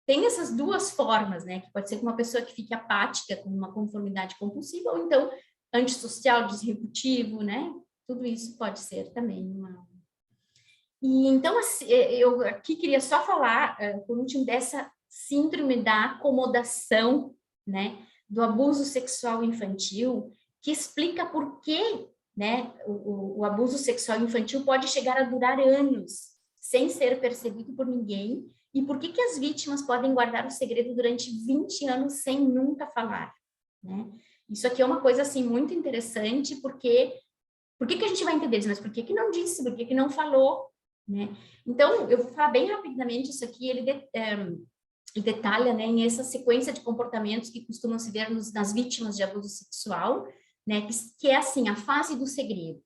S6: tem essas duas formas, né? Que pode ser uma pessoa que fique apática com uma conformidade compulsiva, ou então antissocial, disruptivo, né? Tudo isso pode ser também uma... E então, eu aqui queria só falar, por último, dessa síndrome da acomodação, né? Do abuso sexual infantil, que explica por que, né, o abuso sexual infantil pode chegar a durar anos, sem ser percebido por ninguém, E por que as vítimas podem guardar o segredo durante 20 anos sem nunca falar, né? Isso aqui é uma coisa, assim, muito interessante, porque... Por que a gente vai entender isso? Mas por que não disse? Por que não falou? Né? Então, eu vou falar bem rapidamente isso aqui, ele detalha, né, em essa sequência de comportamentos que costumam se ver nas vítimas de abuso sexual, né, que é assim, a fase do segredo.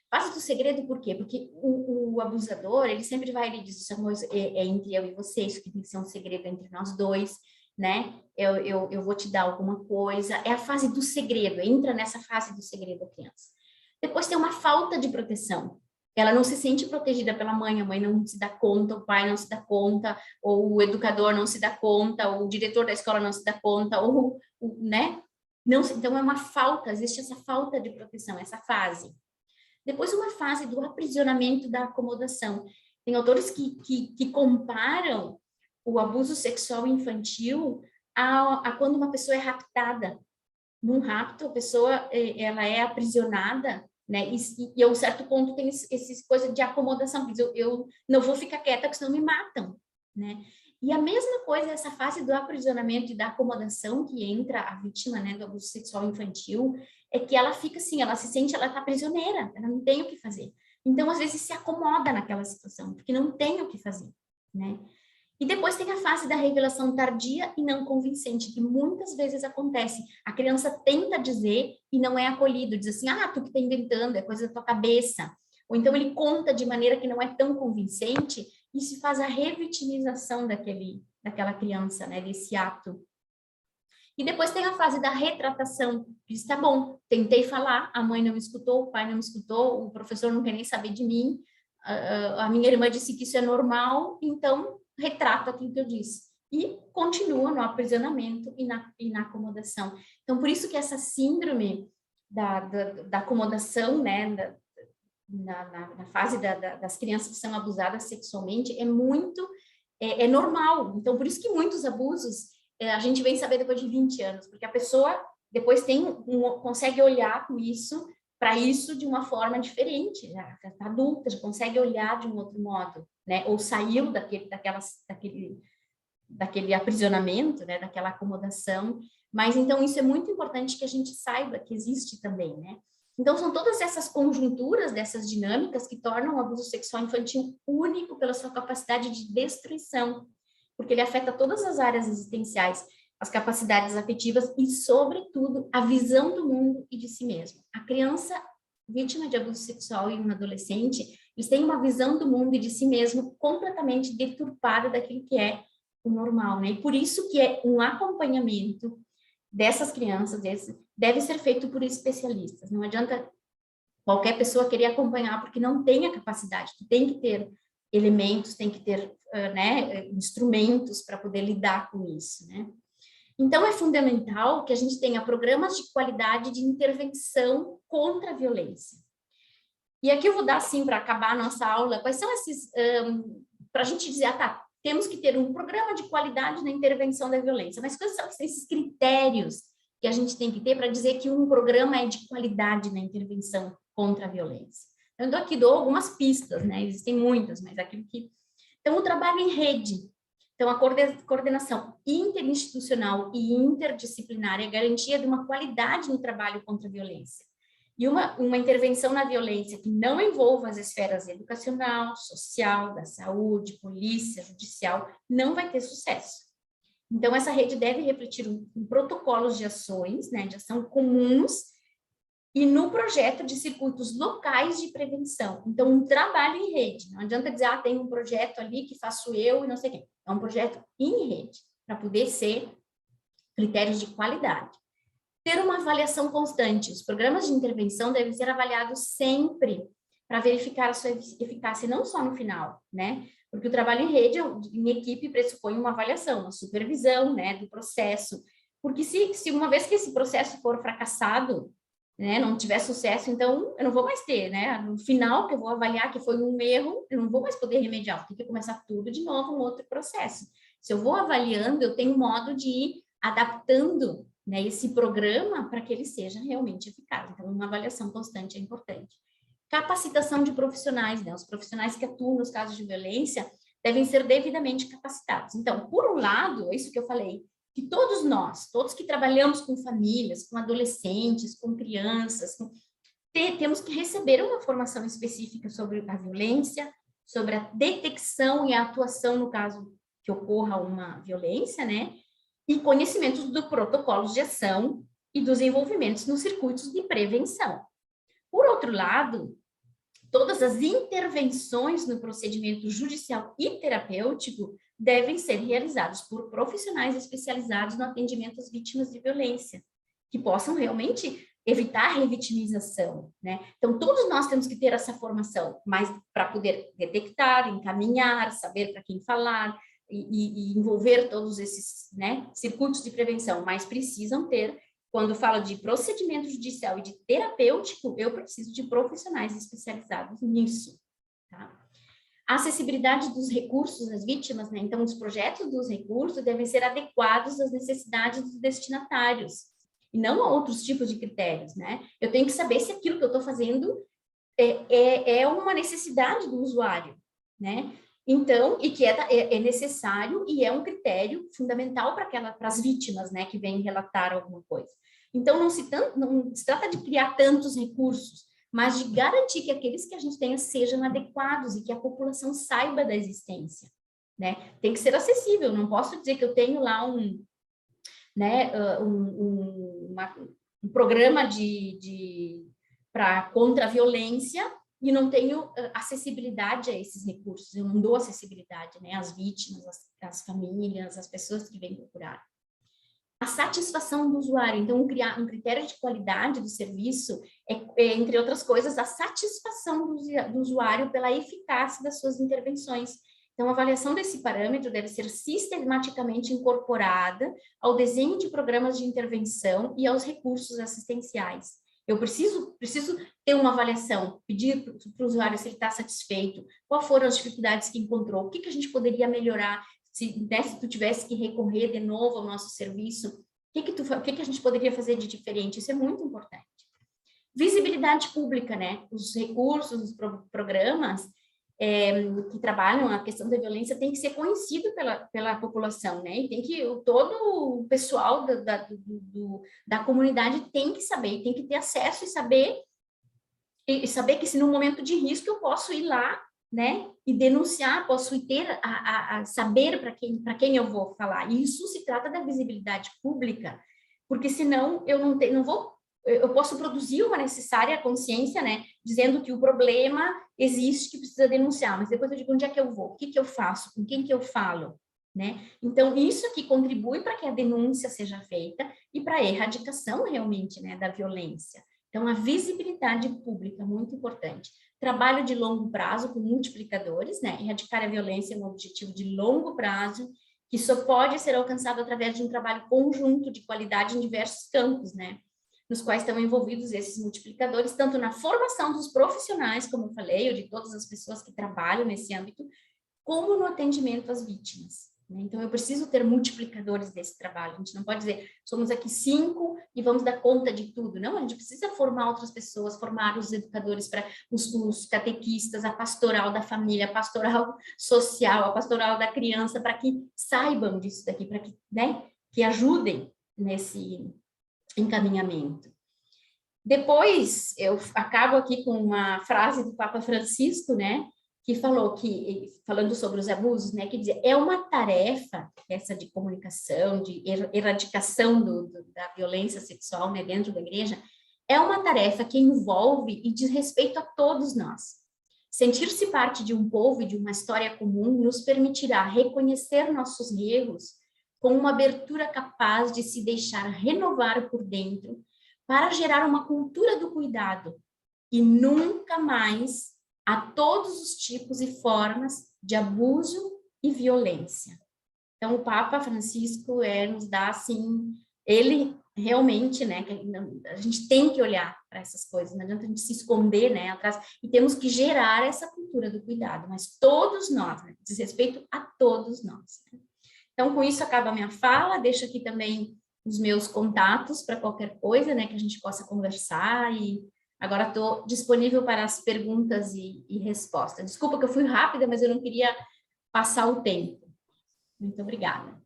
S6: Fase do segredo por quê? Porque o abusador, ele sempre vai, ele diz, é entre eu e você, isso que tem que ser um segredo entre nós dois, né? Eu vou te dar alguma coisa, é a fase do segredo, entra nessa fase do segredo a criança. Depois tem uma falta de proteção. Ela não se sente protegida pela mãe, a mãe não se dá conta, o pai não se dá conta, ou o educador não se dá conta, ou o diretor da escola não se dá conta, né? Não, então é uma falta, existe essa falta de proteção, essa fase. Depois uma fase do aprisionamento da acomodação. Tem autores que comparam o abuso sexual infantil a quando uma pessoa é raptada. Num rapto, a pessoa ela é aprisionada, né? E a um certo ponto tem essas coisas de acomodação, eu não vou ficar quieta, porque senão me matam, né? E a mesma coisa, essa fase do aprisionamento e da acomodação que entra a vítima, né, do abuso sexual infantil, é que ela fica assim, ela se sente, ela tá prisioneira, ela não tem o que fazer. Então, às vezes, se acomoda naquela situação, porque não tem o que fazer, né? E depois tem a fase da revelação tardia e não convincente, que muitas vezes acontece. A criança tenta dizer e não é acolhido, diz assim, tu que tá inventando, é coisa da tua cabeça. Ou então ele conta de maneira que não é tão convincente e se faz a revitimização daquela criança, né, desse ato. E depois tem a fase da retratação, diz, tá bom, tentei falar, a mãe não me escutou, o pai não me escutou, o professor não quer nem saber de mim, a minha irmã disse que isso é normal, então retrato aquilo que eu disse. E continua no aprisionamento e na acomodação. Então, por isso que essa síndrome da acomodação, né, na fase das crianças que são abusadas sexualmente, é normal. Então, por isso que muitos abusos a gente vem saber depois de 20 anos, porque a pessoa depois consegue olhar para isso de uma forma diferente, já está adulta, já consegue olhar de um outro modo, né? Ou saiu daquele aprisionamento, né? Daquela acomodação. Mas, então, isso é muito importante que a gente saiba que existe também, né? Então, são todas essas conjunturas, dessas dinâmicas que tornam o abuso sexual infantil único pela sua capacidade de destruição, porque ele afeta todas as áreas existenciais, as capacidades afetivas e, sobretudo, a visão do mundo e de si mesmo. A criança vítima de abuso sexual e um adolescente, eles têm uma visão do mundo e de si mesmo completamente deturpada daquilo que é o normal, né? E por isso que um acompanhamento dessas crianças deve ser feito por especialistas. Não adianta qualquer pessoa querer acompanhar, porque não tem a capacidade, tem que ter elementos, tem que ter instrumentos para poder lidar com isso, né? Então, é fundamental que a gente tenha programas de qualidade de intervenção contra a violência. E aqui eu vou dar, assim, para acabar a nossa aula, quais são esses... para a gente dizer, temos que ter um programa de qualidade na intervenção da violência, mas quais são esses critérios que a gente tem que ter para dizer que um programa é de qualidade na intervenção contra a violência? Eu dou algumas pistas, né? Existem muitas, mas aquilo que... Então, o trabalho em rede. Então, a coordenação interinstitucional e interdisciplinar é a garantia de uma qualidade no trabalho contra a violência. E uma intervenção na violência que não envolva as esferas educacional, social, da saúde, polícia, judicial, não vai ter sucesso. Então, essa rede deve refletir protocolos de ações, né, de ação comuns, e no projeto de circuitos locais de prevenção. Então, um trabalho em rede. Não adianta dizer, tem um projeto ali que faço eu e não sei quem. É um projeto em rede, para poder ser critérios de qualidade. Ter uma avaliação constante. Os programas de intervenção devem ser avaliados sempre para verificar a sua eficácia, não só no final, né? Porque o trabalho em rede, em equipe, pressupõe uma avaliação, uma supervisão, né, do processo. Porque se uma vez que esse processo for fracassado, né, não tiver sucesso, então eu não vou mais ter, né? No final, que eu vou avaliar que foi um erro, eu não vou mais poder remediar, vou ter que começar tudo de novo, um outro processo. Se eu vou avaliando, eu tenho modo de ir adaptando, né, esse programa para que ele seja realmente eficaz. Então, uma avaliação constante é importante. Capacitação de profissionais, né? Os profissionais que atuam nos casos de violência devem ser devidamente capacitados. Então, por um lado, é isso que eu falei, que todos nós, todos que trabalhamos com famílias, com adolescentes, com crianças, temos que receber uma formação específica sobre a violência, sobre a detecção e a atuação no caso que ocorra uma violência, né? E conhecimentos do protocolos de ação e dos envolvimentos nos circuitos de prevenção. Por outro lado, todas as intervenções no procedimento judicial e terapêutico devem ser realizadas por profissionais especializados no atendimento às vítimas de violência, que possam realmente evitar a revitimização, né? Então, todos nós temos que ter essa formação, mas para poder detectar, encaminhar, saber para quem falar e envolver todos esses, né, circuitos de prevenção, mas precisam ter, quando falo de procedimento judicial e de terapêutico, eu preciso de profissionais especializados nisso, tá? A acessibilidade dos recursos às vítimas, né? Então, os projetos dos recursos devem ser adequados às necessidades dos destinatários, e não a outros tipos de critérios, né? Eu tenho que saber se aquilo que eu estou fazendo é uma necessidade do usuário, né? Então, e que é necessário e é um critério fundamental para as vítimas, né, que vêm relatar alguma coisa. Então, não se trata de criar tantos recursos, mas de garantir que aqueles que a gente tenha sejam adequados e que a população saiba da existência, né? Tem que ser acessível, não posso dizer que eu tenho lá um programa contra a violência e não tenho acessibilidade a esses recursos, eu não dou acessibilidade, né, às vítimas, às famílias, às pessoas que vêm procurar. A satisfação do usuário, então, criar um critério de qualidade do serviço entre outras coisas, a satisfação do usuário pela eficácia das suas intervenções. Então, a avaliação desse parâmetro deve ser sistematicamente incorporada ao desenho de programas de intervenção e aos recursos assistenciais. Eu preciso ter uma avaliação, pedir para o usuário se ele está satisfeito, quais foram as dificuldades que encontrou, o que a gente poderia melhorar, se tu tivesse que recorrer de novo ao nosso serviço, o que a gente poderia fazer de diferente? Isso é muito importante. Visibilidade pública, né? Os recursos, os programas que trabalham a questão da violência tem que ser conhecido pela população, né? E tem que todo o pessoal da comunidade tem que saber, tem que ter acesso e saber que se no momento de risco eu posso ir lá, né? E denunciar, posso ter saber para quem eu vou falar. E isso se trata da visibilidade pública, porque senão eu posso produzir uma necessária consciência, né, dizendo que o problema existe, que precisa denunciar, mas depois eu digo onde é que eu vou, o que eu faço, com quem que eu falo, né? Então, isso aqui contribui para que a denúncia seja feita e para a erradicação, realmente, né, da violência. Então, a visibilidade pública, muito importante. Trabalho de longo prazo com multiplicadores, né? Erradicar a violência é um objetivo de longo prazo, que só pode ser alcançado através de um trabalho conjunto de qualidade em diversos campos, né? Nos quais estão envolvidos esses multiplicadores, tanto na formação dos profissionais, como eu falei, ou de todas as pessoas que trabalham nesse âmbito, como no atendimento às vítimas, né? Então, eu preciso ter multiplicadores desse trabalho. A gente não pode dizer, somos aqui 5 e vamos dar conta de tudo. Não, a gente precisa formar outras pessoas, formar os educadores, para os catequistas, a pastoral da família, a pastoral social, a pastoral da criança, para que saibam disso daqui, para que, né, que ajudem nesse encaminhamento. Depois, eu acabo aqui com uma frase do Papa Francisco, né, que falando sobre os abusos, né, que dizia, é uma tarefa, essa de comunicação, de erradicação da violência sexual, né, dentro da igreja, é uma tarefa que envolve e diz respeito a todos nós. Sentir-se parte de um povo e de uma história comum nos permitirá reconhecer nossos erros com uma abertura capaz de se deixar renovar por dentro para gerar uma cultura do cuidado e nunca mais a todos os tipos e formas de abuso e violência. Então, o Papa Francisco nos dá, assim, ele realmente, né, a gente tem que olhar para essas coisas, não adianta a gente se esconder, né, atrás, e temos que gerar essa cultura do cuidado, mas todos nós, né, diz respeito a todos nós, né? Então, com isso acaba a minha fala, deixo aqui também os meus contatos para qualquer coisa, né, que a gente possa conversar, e agora estou disponível para as perguntas e respostas. Desculpa que eu fui rápida, mas eu não queria passar o tempo. Muito obrigada.